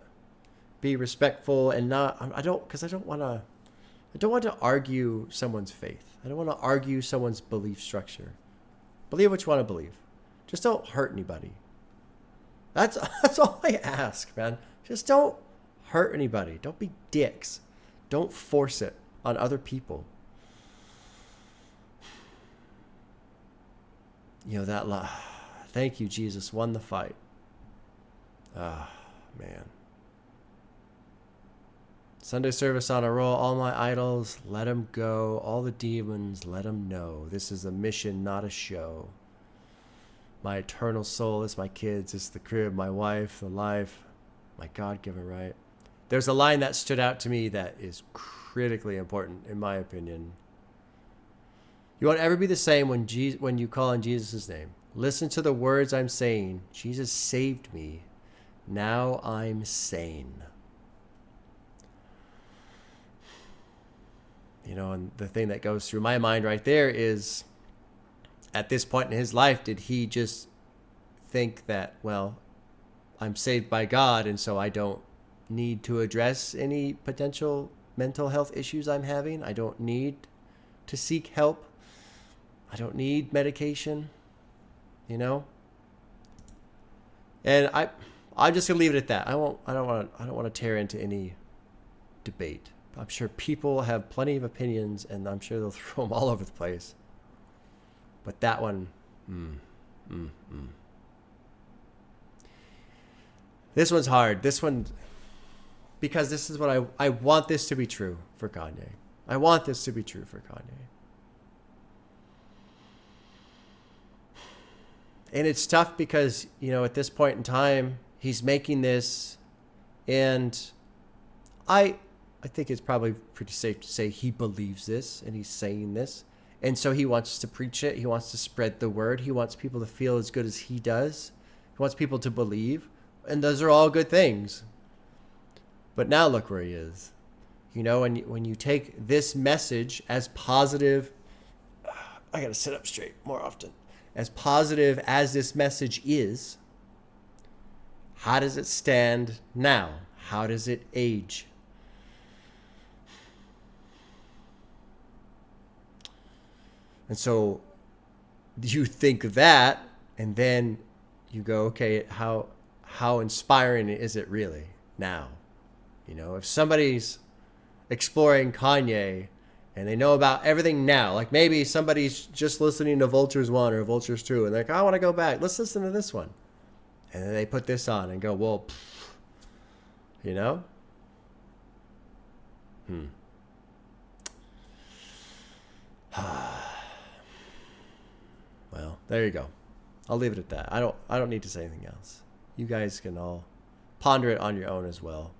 A: be respectful and I don't want to argue someone's faith. I don't want to argue someone's belief structure. Believe what you want to believe. Just don't hurt anybody. That's all I ask, man. Just don't hurt anybody. Don't be dicks. Don't force it on other people. You know, thank you, Jesus won the fight. Ah, man. Sunday service on a roll. All my idols, let them go. All the demons, let them know. This is a mission, not a show. My eternal soul is my kids. It's the crib, my wife, the life, my God-given right. There's a line that stood out to me that is critically important, in my opinion. You won't ever be the same when you call on Jesus' name. Listen to the words I'm saying. Jesus saved me. Now I'm sane. You know, and the thing that goes through my mind right there is, at this point in his life, did he just think that, well, I'm saved by God, and so I don't need to address any potential mental health issues I'm having? I don't need to seek help. I don't need medication, you know? And I'm just gonna leave it at that. I don't want to tear into any debate. I'm sure people have plenty of opinions, and I'm sure they'll throw them all over the place. But that one, This one's hard. This one, because this is what I want this to be true for Kanye. I want this to be true for Kanye. And it's tough because, you know, at this point in time, he's making this, and I think it's probably pretty safe to say he believes this, and he's saying this. And so he wants to preach it. He wants to spread the word. He wants people to feel as good as he does. He wants people to believe. And those are all good things. But now look where he is. You know, when you take this message as positive, I got to sit up straight more often. As positive as this message is, how does it stand now? How does it age? And so you think that, and then you go, okay, how inspiring is it really now? You know, if somebody's exploring Kanye and they know about everything now, like maybe somebody's just listening to Vultures 1 or Vultures 2, and they're like, I want to go back. Let's listen to this one. And then they put this on and go, well, you know? Well, there you go. I'll leave it at that. I don't need to say anything else. You guys can all ponder it on your own as well.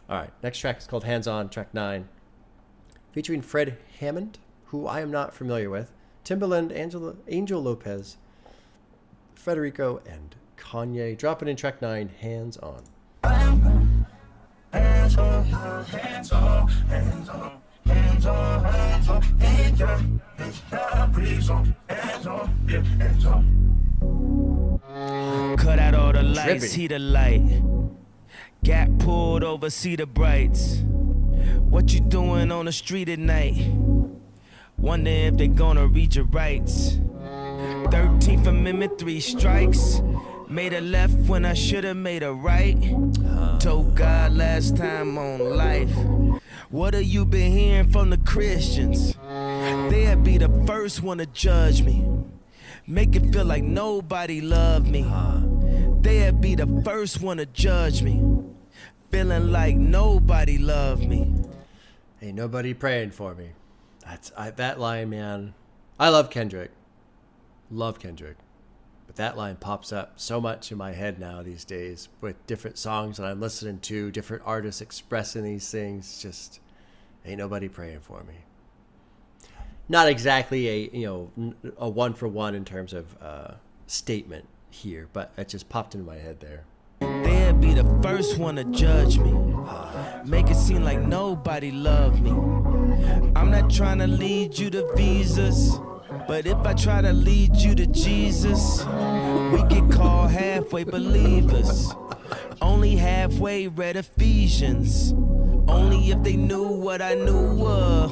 A: All right, next track is called Hands On, track 9, featuring Fred Hammond, who I am not familiar with, Timbaland, Angel Lopez, Federico, and Kanye. Dropping in track 9, Hands On.
B: Hands on, hands on, hands on, hands on, hands on, hands on, hands on. Cut out all the lights, see the light. Gap pulled over, see the brights. What you doing on the street at night? Wonder if they gonna read your rights. 13th Amendment, 3 strikes. Made a left when I should've made a right. Told God last time on life. What have you been hearing from the Christians? They'll be the first one to judge me. Make it feel like nobody loved me. They'll be the first one to judge me. Feeling like nobody loved me.
A: Ain't nobody praying for me. That line, man. I love Kendrick. Love Kendrick. But that line pops up so much in my head now these days with different songs that I'm listening to, different artists expressing these things. Just ain't nobody praying for me. Not exactly a one for one in terms of statement here, but it just popped into my head there.
B: They'll be the first one to judge me. Make it seem like nobody loved me. I'm not trying to lead you to visas, but if I try to lead you to Jesus, we get called halfway believers. Only halfway read Ephesians. Only if they knew what I knew of.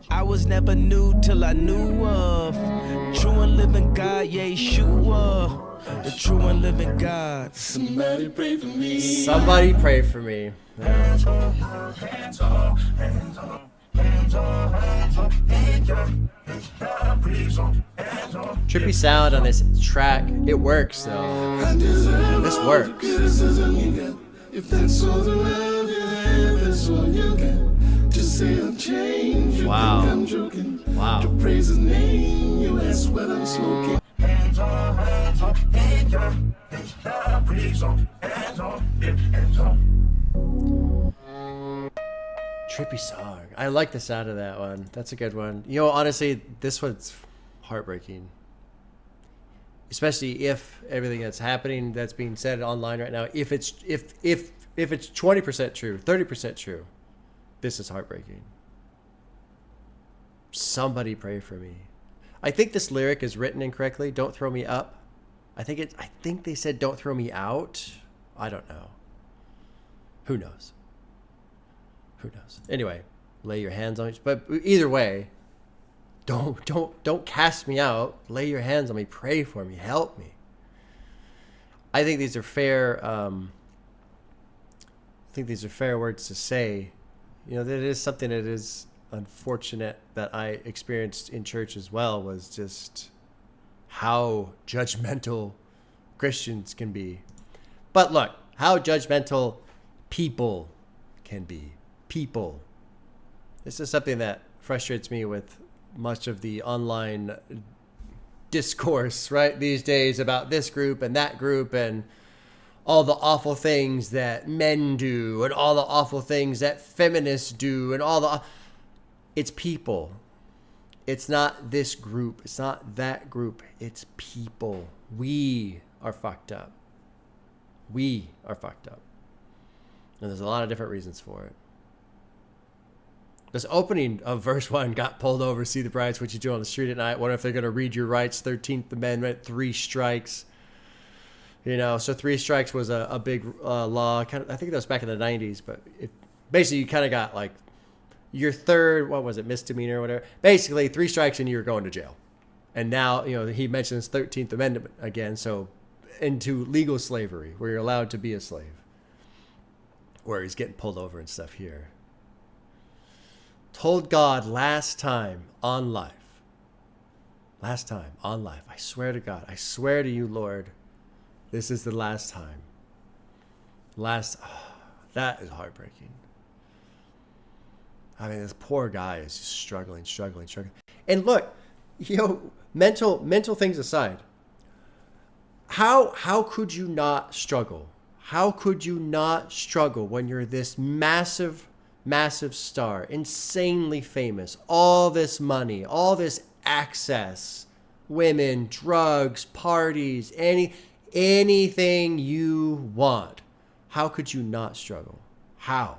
B: I was never new till I knew of. True and living God, Yeshua. The true and living God. Somebody pray for me.
A: Somebody pray for me.
B: Hands on, hands on, hands on, hands on, hands on, hands on.
A: Trippy sound on this track. It works though. This works.
C: If that's all the love you have, that's all you get. Just say I'm changed.
A: Wow.
C: I'm joking.
A: Wow.
C: To praise his name, you ask what I'm smoking.
B: Hands on, hands on, hands on, hands on, hands on.
A: Trippy song. I like the sound of that one. That's a good one. You know, honestly, this one's heartbreaking. Especially if everything that's happening, that's being said online right now, if it's 20% true, 30% true, this is heartbreaking. Somebody pray for me. I think this lyric is written incorrectly. Don't throw me up. I think they said don't throw me out. I don't know. Who knows? Who knows? Anyway, lay your hands on me. But either way, don't cast me out. Lay your hands on me. Pray for me. Help me. I think these are fair. Words to say. You know, that is something that is unfortunate that I experienced in church as well, was just how judgmental Christians can be. But look, how judgmental people can be. People. This is something that frustrates me with much of the online discourse, right, these days about this group and that group and all the awful things that men do and all the awful things that feminists do and all the... It's people. It's not this group. It's not that group. It's people. We are fucked up. We are fucked up. And there's a lot of different reasons for it. This opening of verse 1, got pulled over, see the brides, what you do on the street at night. Wonder if they're going to read your rights. 13th Amendment, 3 strikes. You know, so 3 strikes was a big law. I think that was back in the 90s. But basically, you kind of got like your third, what was it, misdemeanor or whatever. Basically, 3 strikes and you're going to jail. And now, you know, he mentions 13th Amendment again. So into legal slavery, where you're allowed to be a slave. Where he's getting pulled over and stuff here. Told God last time on life. Last time on life. I swear to God. I swear to you, Lord. This is the last time. That is heartbreaking. I mean, this poor guy is just struggling. And look, you know, mental things aside, how could you not struggle? How could you not struggle when you're this massive, massive star, insanely famous, all this money, all this access, women, drugs, parties, anything you want? How could you not struggle? How?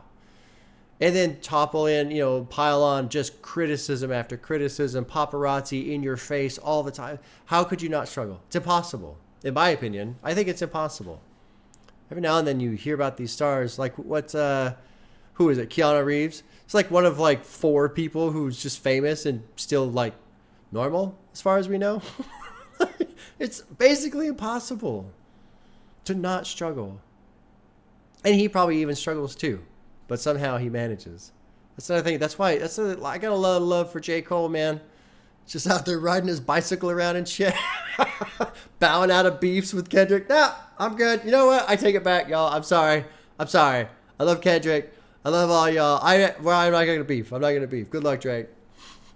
A: And then topple in, pile on just criticism after criticism, paparazzi in your face all the time. How could you not struggle? It's impossible. In my opinion, I think it's impossible. Every now and then you hear about these stars, like who is it? Keanu Reeves. It's like one of like 4 people who's just famous and still like normal as far as we know. It's basically impossible to not struggle. And he probably even struggles too. But somehow he manages. That's another thing. I got a lot of love for J. Cole, man. Just out there riding his bicycle around and shit. Bowing out of beefs with Kendrick. Nah, I'm good. You know what? I take it back, y'all. I'm sorry. I love Kendrick. I love all y'all. I'm not going to beef. Good luck, Drake.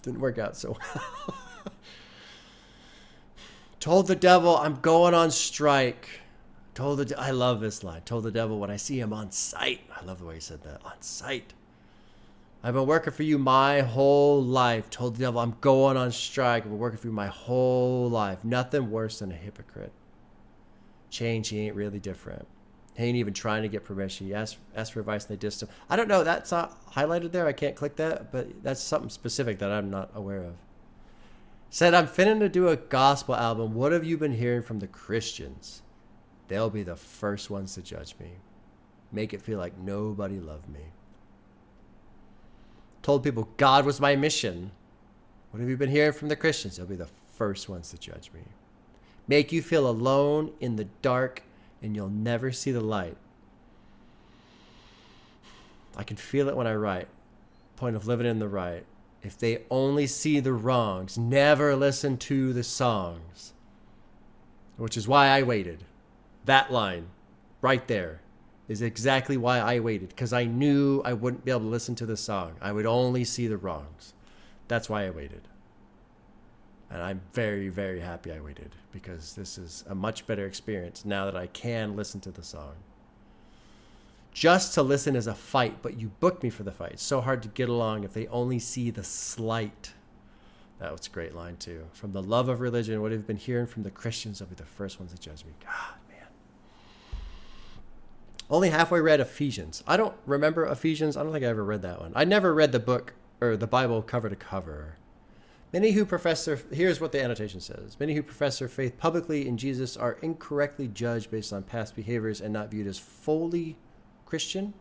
A: Didn't work out so well. Told the devil I'm going on strike. I love this line. Told the devil when I see him on sight. I love the way he said that. On sight. I've been working for you my whole life. Told the devil I'm going on strike. I've been working for you my whole life. Nothing worse than a hypocrite. Change, he ain't really different. He ain't even trying to get permission. He asked for advice and they dissed him. I don't know. That's not highlighted there. I can't click that. But that's something specific that I'm not aware of. Said, I'm finna to do a gospel album. What have you been hearing from the Christians? They'll be the first ones to judge me. Make it feel like nobody loved me. Told people God was my mission. What have you been hearing from the Christians? They'll be the first ones to judge me. Make you feel alone in the dark and you'll never see the light. I can feel it when I write. Point of living in the right. If they only see the wrongs, never listen to the songs. Which is why I waited. That line right there is exactly why I waited, because I knew I wouldn't be able to listen to the song. I would only see the wrongs. That's why I waited. And I'm very, very happy I waited, because this is a much better experience now that I can listen to the song. Just to listen is a fight, but you booked me for the fight. It's so hard to get along if they only see the slight. That was a great line too. From the love of religion, what have you been hearing from the Christians? They'll be the first ones to judge me. God, man. Only halfway read Ephesians. I don't remember Ephesians. I don't think I ever read that one. I never read the book or the Bible cover to cover. Here's what the annotation says. Many who profess their faith publicly in Jesus are incorrectly judged based on past behaviors and not viewed as fully Christian,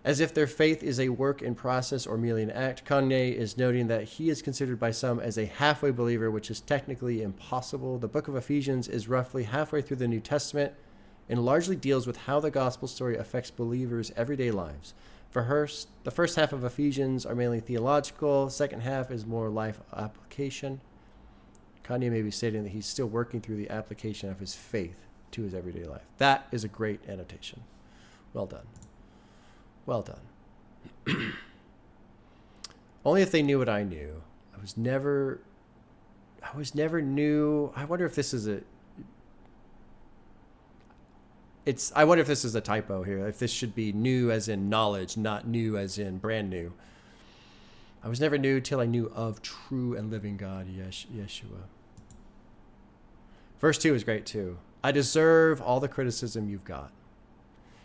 A: as if their faith is a work in process or merely an act. Kanye is noting that he is considered by some as a halfway believer, which is technically impossible. The book of Ephesians is roughly halfway through the New Testament and largely deals with how the gospel story affects believers' everyday lives. The first half of Ephesians are mainly theological. The second half is more life application. Kanye may be stating that he's still working through the application of his faith to his everyday life. That is a great annotation. Well done. Well done. Only if they knew what I knew. I was never new. I wonder if this is I wonder if this is a typo here. If this should be new as in knowledge, not new as in brand new. I was never new till I knew of true and living God, Yeshua. Verse 2 is great too. I deserve all the criticism you've got.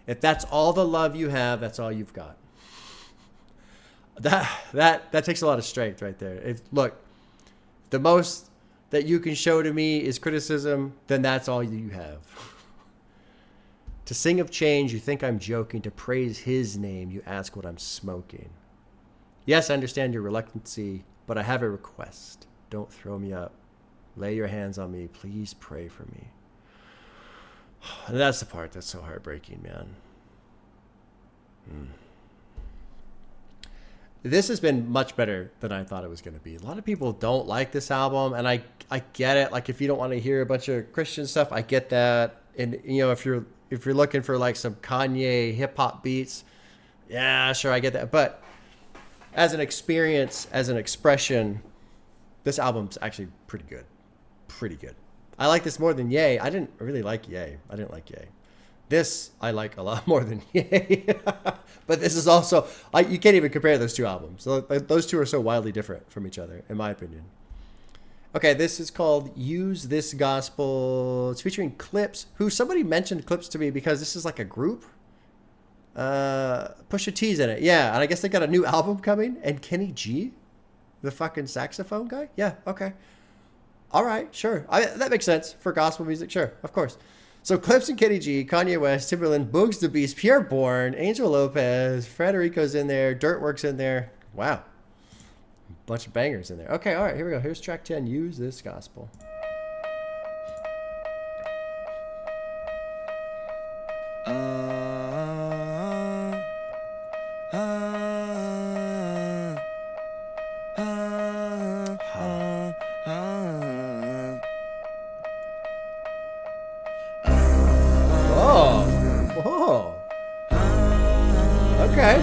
A: If that's all the love you have, that's all you've got. That takes a lot of strength right there. Look, the most that you can show to me is criticism, then that's all you have. To sing of change, you think I'm joking. To praise his name, you ask what I'm smoking. Yes, I understand your reluctancy, but I have a request. Don't throw me up. Lay your hands on me. Please pray for me. And that's the part that's so heartbreaking, man. This has been much better than I thought it was going to be. A lot of people don't like this album, and I get it. Like, if you don't want to hear a bunch of Christian stuff, I get that. And, if you're looking for like some Kanye hip hop beats, yeah, sure, I get that. But as an experience, as an expression, this album's actually pretty good. Pretty good. I like this more than Yay. I didn't really like Yay. I didn't like Yay. This I like a lot more than Yay. But this is also, you can't even compare those two albums. Those two are so wildly different from each other, in my opinion. Okay, this is called Use This Gospel. It's featuring Clips, who somebody mentioned Clips to me because this is like a group. Pusha T's in it. Yeah, and I guess they got a new album coming. And Kenny G, the fucking saxophone guy. Yeah, okay. All right, sure. That makes sense for gospel music. Sure, of course. So Clips and Kenny G, Kanye West, Timberland, Boogs the Beast, Pierre Bourne, Angel Lopez, Frederico's in there, Dirtwork's in there. Wow. Bunch of bangers in there. Okay, all right, here we go. Here's track 10, Use This Gospel. Okay.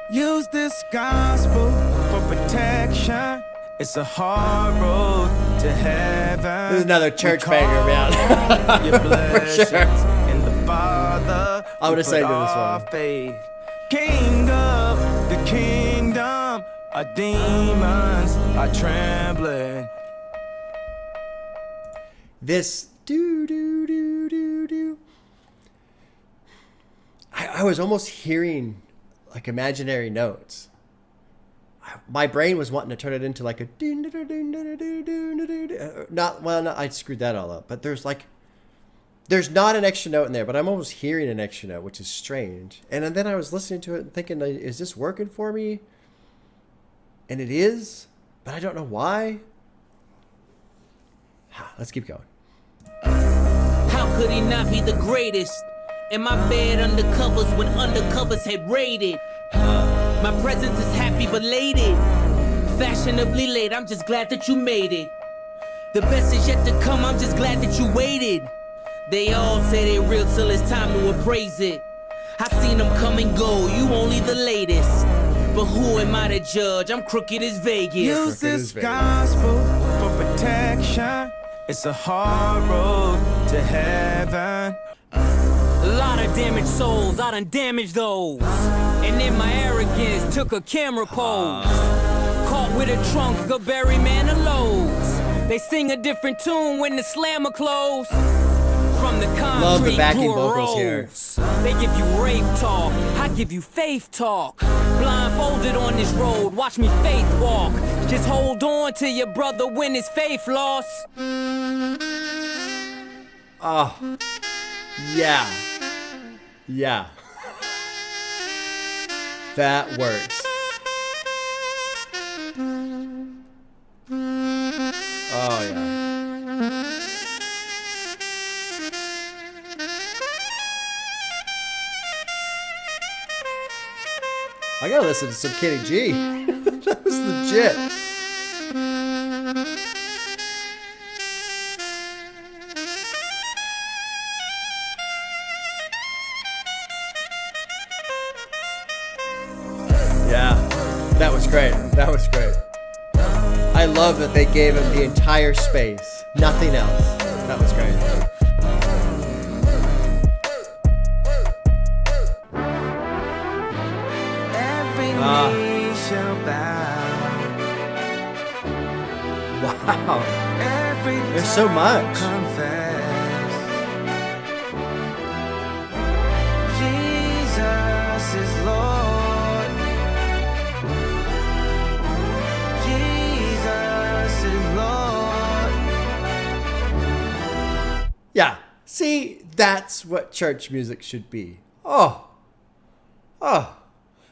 B: Use this gospel for protection. It's a hard road to heaven.
A: This is another church banger, man.
B: Your
A: For
B: blessings
A: sure.
B: in the Father.
A: I would have said
B: put
A: to this
B: our
A: one.
B: faith. King of the kingdom, our demons are trembling.
A: This do. I was almost hearing like imaginary notes. My brain was wanting to turn it into like a I screwed that all up. But there's not an extra note in there, but I'm almost hearing an extra note, which is strange. And then I was listening to it and thinking, is this working for me? And it is, but I don't know why. Let's keep going.
D: How could he not be the greatest? In my bed undercovers when undercovers had raided. My presence is happy belated. Fashionably late, I'm just glad that you made it. The best is yet to come, I'm just glad that you waited. They all say they real till it's time to appraise it. I seen them come and go, you only the latest. But who am I to judge? I'm crooked as Vegas.
B: Use this gospel for protection. It's a hard road to heaven.
D: A lot of damaged souls, I done damaged those. And in my arrogance, took a camera pose. Caught with a trunk of Barry Manilow's. They sing a different tune when the slammer close. From the concrete
A: Love the backing
D: to a
A: vocals here.
D: rose. They give you rave talk, I give you faith talk. Blindfolded on this road, watch me faith walk. Just hold on to your brother when his faith lost.
A: Oh, yeah. Yeah. That works. Oh, yeah. I gotta listen to some Kenny G. That was legit. Yeah, that was great. That was great. I love that they gave him the entire space. Nothing else. That was great.
B: Knee shall bow.
A: Wow.
B: Every
A: There's so much.
B: confess. Jesus is Lord. Jesus is Lord.
A: Yeah. See, that's what church music should be. Oh.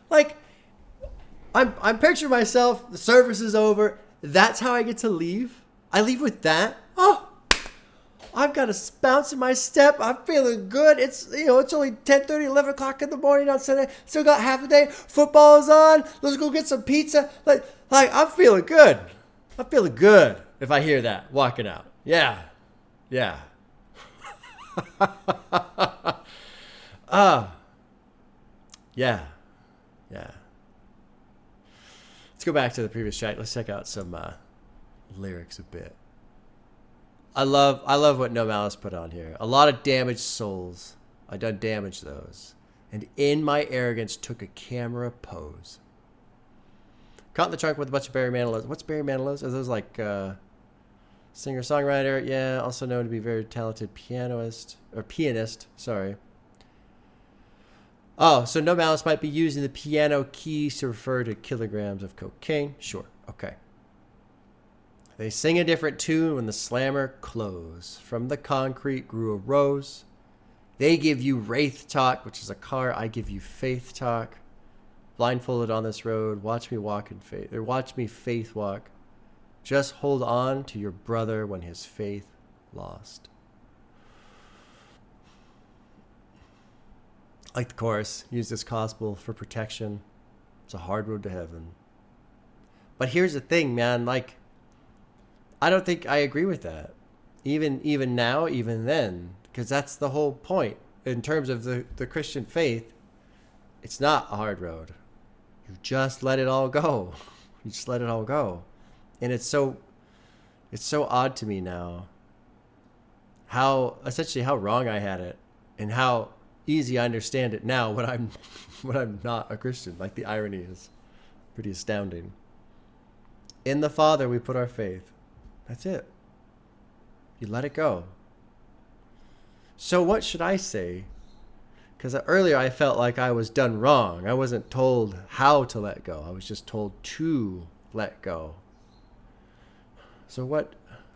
A: Like, I'm picturing myself, the service is over, that's how I get to leave. I leave with that. Oh, I've got a bounce in my step. I'm feeling good. It's only 10:30, 11 o'clock in the morning on Sunday. Still got half a day. Football is on. Let's go get some pizza. Like I'm feeling good. I'm feeling good if I hear that walking out. Yeah. Yeah. Yeah. Yeah. Let's go back to the previous track. Let's check out some lyrics a bit. I love what No Malice put on here. A lot of damaged souls. I done damage those. And in my arrogance took a camera pose. Caught in the trunk with a bunch of Barry Manilow's. What's Barry Manilow's? Are those like singer-songwriter? Yeah, also known to be a very talented pianist. Sorry. Oh, so No Malice might be using the piano keys to refer to kilograms of cocaine. Sure, okay. They sing a different tune when the slammer close. From the concrete grew a rose. They give you wraith talk, which is a car. I give you faith talk. Blindfolded on this road, watch me walk in faith, or watch me faith walk. Just hold on to your brother when his faith lost. Like the chorus, use this gospel for protection. It's a hard road to heaven. But here's the thing, man, like, I don't think I agree with that. Even now, even then, because that's the whole point. In terms of the Christian faith, it's not a hard road. You just let it all go. You just let it all go. And it's so odd to me now how wrong I had it and how easy I understand it now when I'm not a Christian. Like, the irony is pretty astounding. In the Father we put our faith. That's it. You let it go. So what should I say? Because earlier I felt like I was done wrong. I wasn't told how to let go. I was just told to let go. So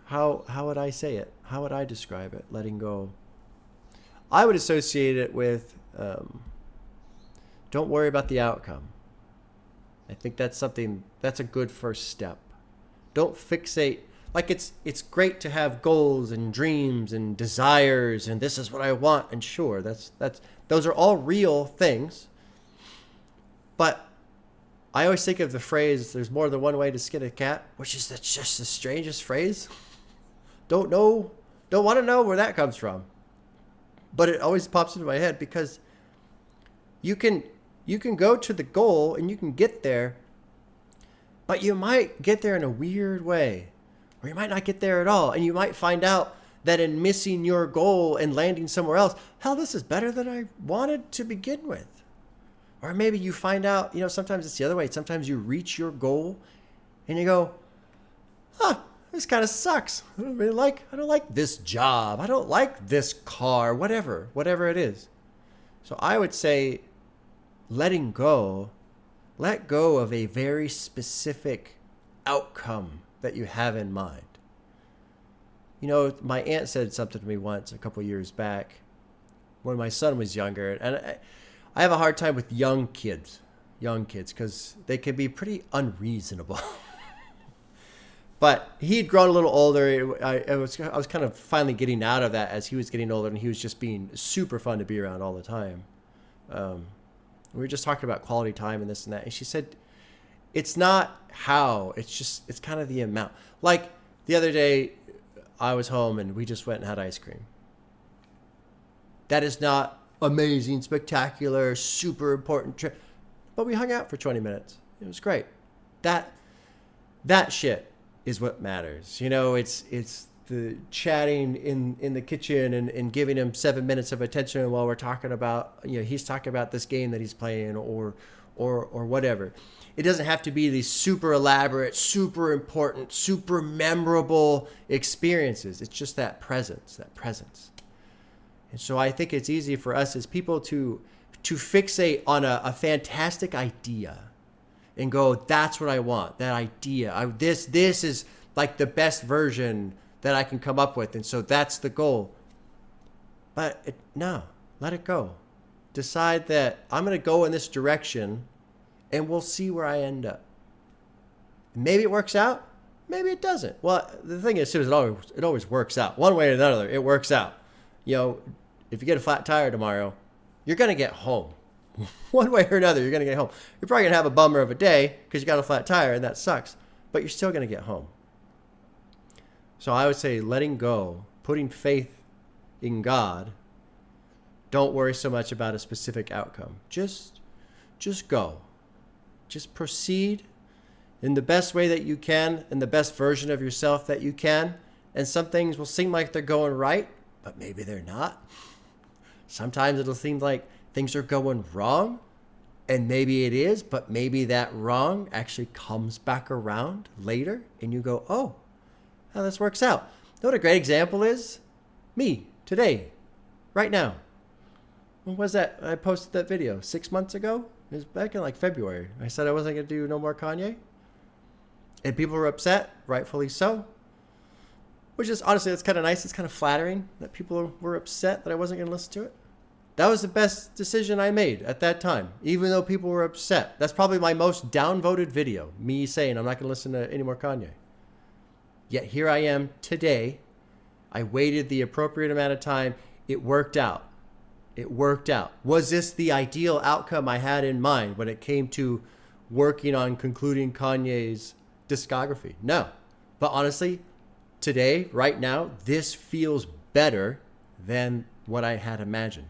A: how would I say it? How would I describe it, letting go? I would associate it with don't worry about the outcome. I think that's a good first step. Don't fixate. Like, it's great to have goals and dreams and desires and this is what I want, and sure, those are all real things. But I always think of the phrase, there's more than one way to skin a cat, which is just the strangest phrase. Don't want to know where that comes from. But it always pops into my head because you can go to the goal and you can get there, but you might get there in a weird way. Or you might not get there at all. And you might find out that in missing your goal and landing somewhere else, hell, this is better than I wanted to begin with. Or maybe you find out, sometimes it's the other way. Sometimes you reach your goal and you go, this kind of sucks. I don't like this job. I don't like this car, whatever it is. So I would say let go of a very specific outcome that you have in mind. My aunt said something to me once a couple years back when my son was younger, and I have a hard time with young kids because they can be pretty unreasonable. But he'd grown a little older. I was kind of finally getting out of that as he was getting older, and he was just being super fun to be around all the time. We were just talking about quality time and this and that, and she said, it's not how, it's kind of the amount. Like the other day, I was home and we just went and had ice cream. That is not amazing, spectacular, super important trip, but we hung out for 20 minutes. It was great. That shit is what matters. It's the chatting in the kitchen and giving him 7 minutes of attention while we're talking about, he's talking about this game that he's playing or whatever. It doesn't have to be these super elaborate, super important, super memorable experiences. It's just that presence. And so I think it's easy for us as people to fixate on a fantastic idea and go, that's what I want, that idea. This is like the best version that I can come up with. And so that's the goal. But no, let it go. Decide that I'm going to go in this direction and we'll see where I end up. Maybe it works out. Maybe it doesn't. Well, the thing is, it always works out. One way or another, it works out. If you get a flat tire tomorrow, you're going to get home. One way or another, you're going to get home. You're probably going to have a bummer of a day because you got a flat tire and that sucks. But you're still going to get home. So I would say letting go, putting faith in God. Don't worry so much about a specific outcome. Just go. Just proceed in the best way that you can, in the best version of yourself that you can. And some things will seem like they're going right, but maybe they're not. Sometimes it'll seem like things are going wrong, and maybe it is, but maybe that wrong actually comes back around later, and you go, oh, how this works out. You know what a great example is? Me, today, right now. When was that? I posted that video 6 months ago. It was back in like February. I said I wasn't going to do no more Kanye. And people were upset, rightfully so. Which is, honestly, that's kind of nice. It's kind of flattering that people were upset that I wasn't going to listen to it. That was the best decision I made at that time, even though people were upset. That's probably my most downvoted video, me saying I'm not going to listen to any more Kanye. Yet here I am today. I waited the appropriate amount of time. It worked out. It worked out. Was this the ideal outcome I had in mind when it came to working on concluding Kanye's discography? No. But honestly, today, right now, this feels better than what I had imagined.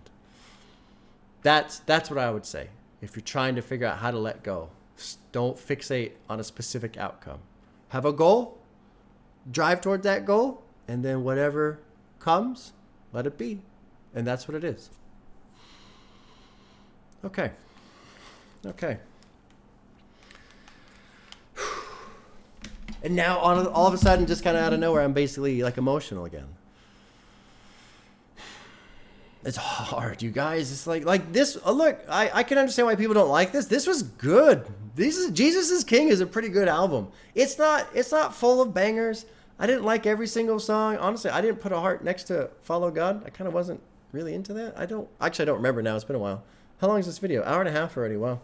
A: That's what I would say. If you're trying to figure out how to let go, don't fixate on a specific outcome. Have a goal, drive toward that goal, and then whatever comes, let it be. And that's what it is. Okay. And now all of a sudden, just kind of out of nowhere, I'm basically like emotional again. It's hard, you guys. It's like this. Oh, look, I can understand why people don't like this. This was good. Jesus is King is a pretty good album. It's not full of bangers. I didn't like every single song. Honestly, I didn't put a heart next to Follow God. I kind of wasn't really into that. I don't remember now. It's been a while. How long is this video? Hour and a half already. Wow.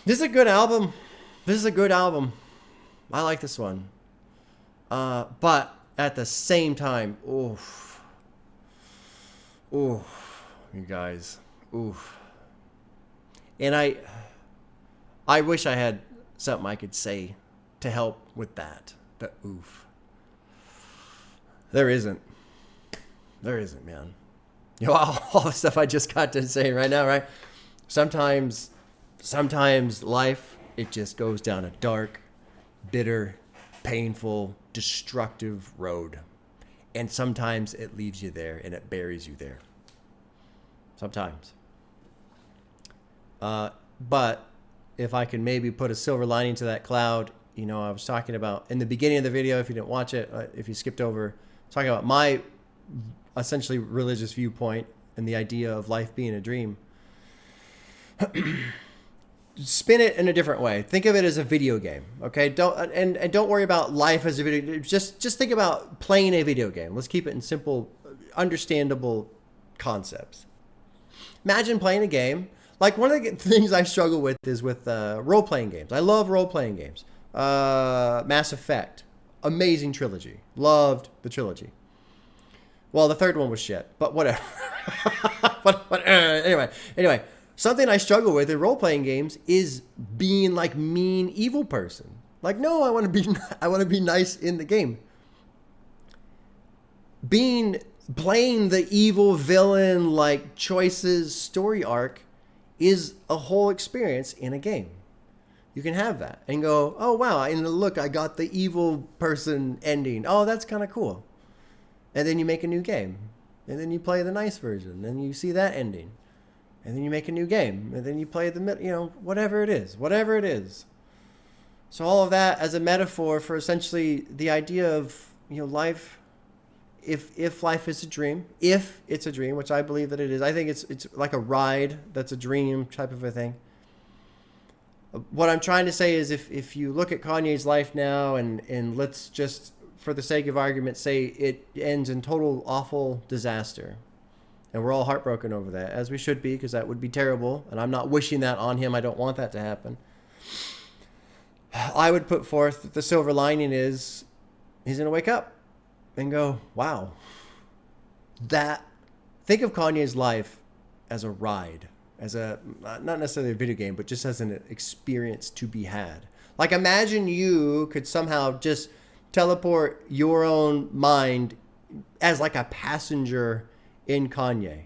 A: This is a good album. I like this one. But at the same time, oof, you guys, oof. And I wish I had something I could say to help with that. But oof. There isn't, man. You know, all the stuff I just got to say right now, right? Sometimes life, it just goes down a dark, bitter, painful, destructive road. And sometimes it leaves you there and it buries you there. Sometimes. But if I can maybe put a silver lining to that cloud, you know, I was talking about in the beginning of the video, if you didn't watch it, if you skipped over, talking about my essentially religious viewpoint and the idea of life being a dream. Spin it in a different way. Think of it as a video game, okay? Don't worry about life as a video game. Just think about playing a video game. Let's keep it in simple, understandable concepts. Imagine playing a game. Like one of the things I struggle with is with role-playing games. I love role-playing games. Mass Effect, amazing trilogy. Loved the trilogy. Well, the third one was shit, but whatever. Anyway. Something I struggle with in role-playing games is being like mean evil person. Like, no, I want to be nice in the game. Playing the evil villain like choices story arc is a whole experience in a game. You can have that and go, oh wow, and look, I got the evil person ending. Oh, that's kind of cool. And then you make a new game, and then you play the nice version, and you see that ending. And then you make a new game, and then you play whatever it is. So all of that as a metaphor for essentially the idea of, life, if life is a dream, if it's a dream, which I believe that it is. I think it's like a ride that's a dream type of a thing. What I'm trying to say is if you look at Kanye's life now and let's just, for the sake of argument, say it ends in total awful disaster. And we're all heartbroken over that, as we should be, because that would be terrible. And I'm not wishing that on him. I don't want that to happen. I would put forth that the silver lining is he's going to wake up and go, wow. Think of Kanye's life as a ride, as not necessarily a video game, but just as an experience to be had. Like imagine you could somehow just teleport your own mind as like a passenger in Kanye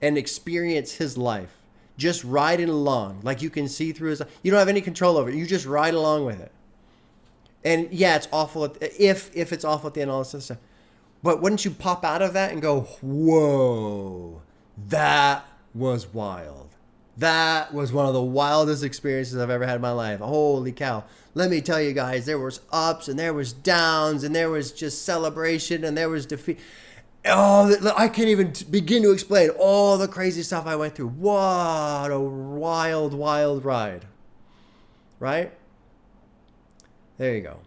A: and experience his life. just riding along. Like you can see through his, you don't have any control over it. You just ride along with it. And yeah, it's awful if it's awful at the end, all this other stuff. But wouldn't you pop out of that and go, whoa, that was wild. That was one of the wildest experiences I've ever had in my life. Holy cow. Let me tell you guys, there was ups and there was downs and there was just celebration and there was defeat. Oh, I can't even begin to explain all the crazy stuff I went through. What a wild, wild ride. Right? There you go.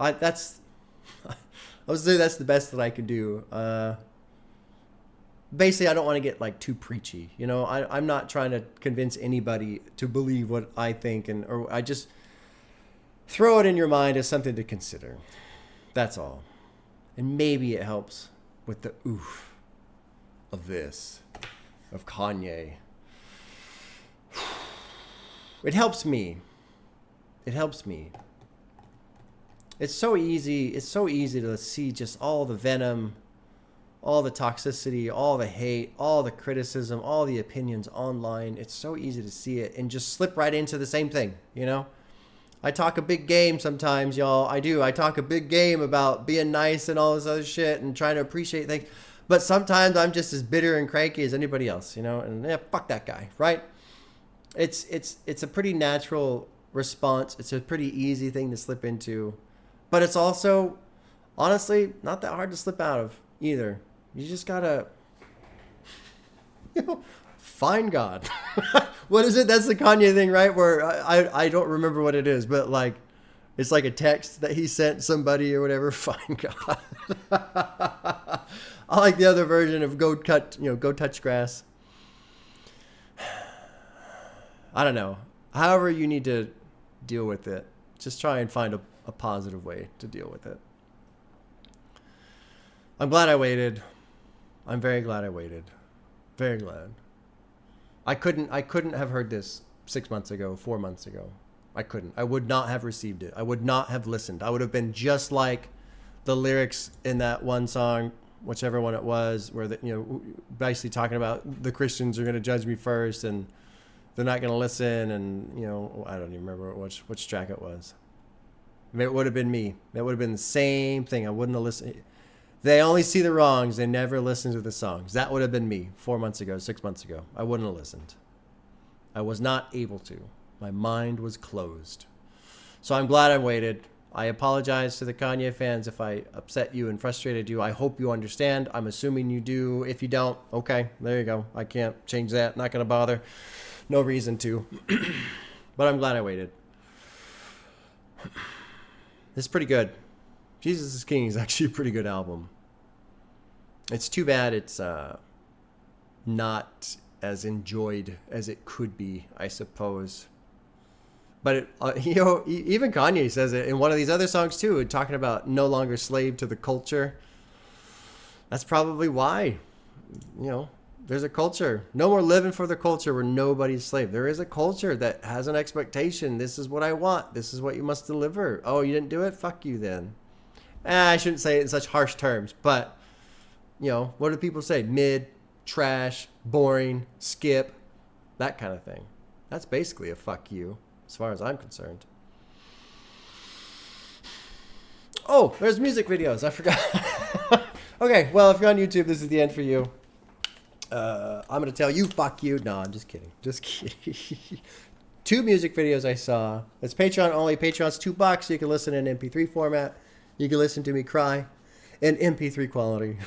A: I would say that's the best that I could do. Basically, I don't want to get like too preachy. You know, I'm not trying to convince anybody to believe what I think, or I just throw it in your mind as something to consider. That's all. And maybe it helps with the oof of this, of Kanye. It helps me. It helps me. It's so easy to see just all the venom, all the toxicity, all the hate, all the criticism, all the opinions online. It's so easy to see it and just slip right into the same thing, you know? I talk a big game sometimes, y'all. I do. I talk a big game about being nice and all this other shit and trying to appreciate things. But sometimes I'm just as bitter and cranky as anybody else, you know? And yeah, fuck that guy, right? It's a pretty natural response. It's a pretty easy thing to slip into. But it's also, honestly, not that hard to slip out of either. You just gotta, find God. What is it? That's the Kanye thing, right? Where I don't remember what it is, but like, it's like a text that he sent somebody or whatever. Find God. I like the other version of go touch grass. I don't know. However you need to deal with it, just try and find a positive way to deal with it. I'm glad I waited. I'm very glad I waited. Very glad. I couldn't have heard this 6 months ago, 4 months ago. I couldn't. I would not have received it. I would not have listened. I would have been just like the lyrics in that one song, whichever one it was, where basically talking about the Christians are going to judge me first and they're not going to listen, and I don't even remember which track it was. It would have been me. That would have been the same thing. I wouldn't have listened. They only see the wrongs. They never listen to the songs. That would have been me 4 months ago, 6 months ago. I wouldn't have listened. I was not able to. My mind was closed. So I'm glad I waited. I apologize to the Kanye fans if I upset you and frustrated you. I hope you understand. I'm assuming you do. If you don't, okay, there you go. I can't change that. Not going to bother. No reason to. But I'm glad I waited. It's pretty good. Jesus is King is actually a pretty good album. It's too bad it's not as enjoyed as it could be, I suppose. But even Kanye says it in one of these other songs too, talking about no longer slave to the culture. That's probably why, there's a culture. No more living for the culture where nobody's slave. There is a culture that has an expectation. This is what I want. This is what you must deliver. Oh, you didn't do it? Fuck you then. I shouldn't say it in such harsh terms, but, what do people say? Mid, trash, boring, skip, that kind of thing. That's basically a fuck you, as far as I'm concerned. Oh, there's music videos. I forgot. Okay, well, if you're on YouTube, this is the end for you. I'm going to tell you, fuck you. No, I'm just kidding. Just kidding. 2 music videos I saw. It's Patreon only. Patreon's $2, so you can listen in MP3 format. You can listen to me cry in MP3 quality.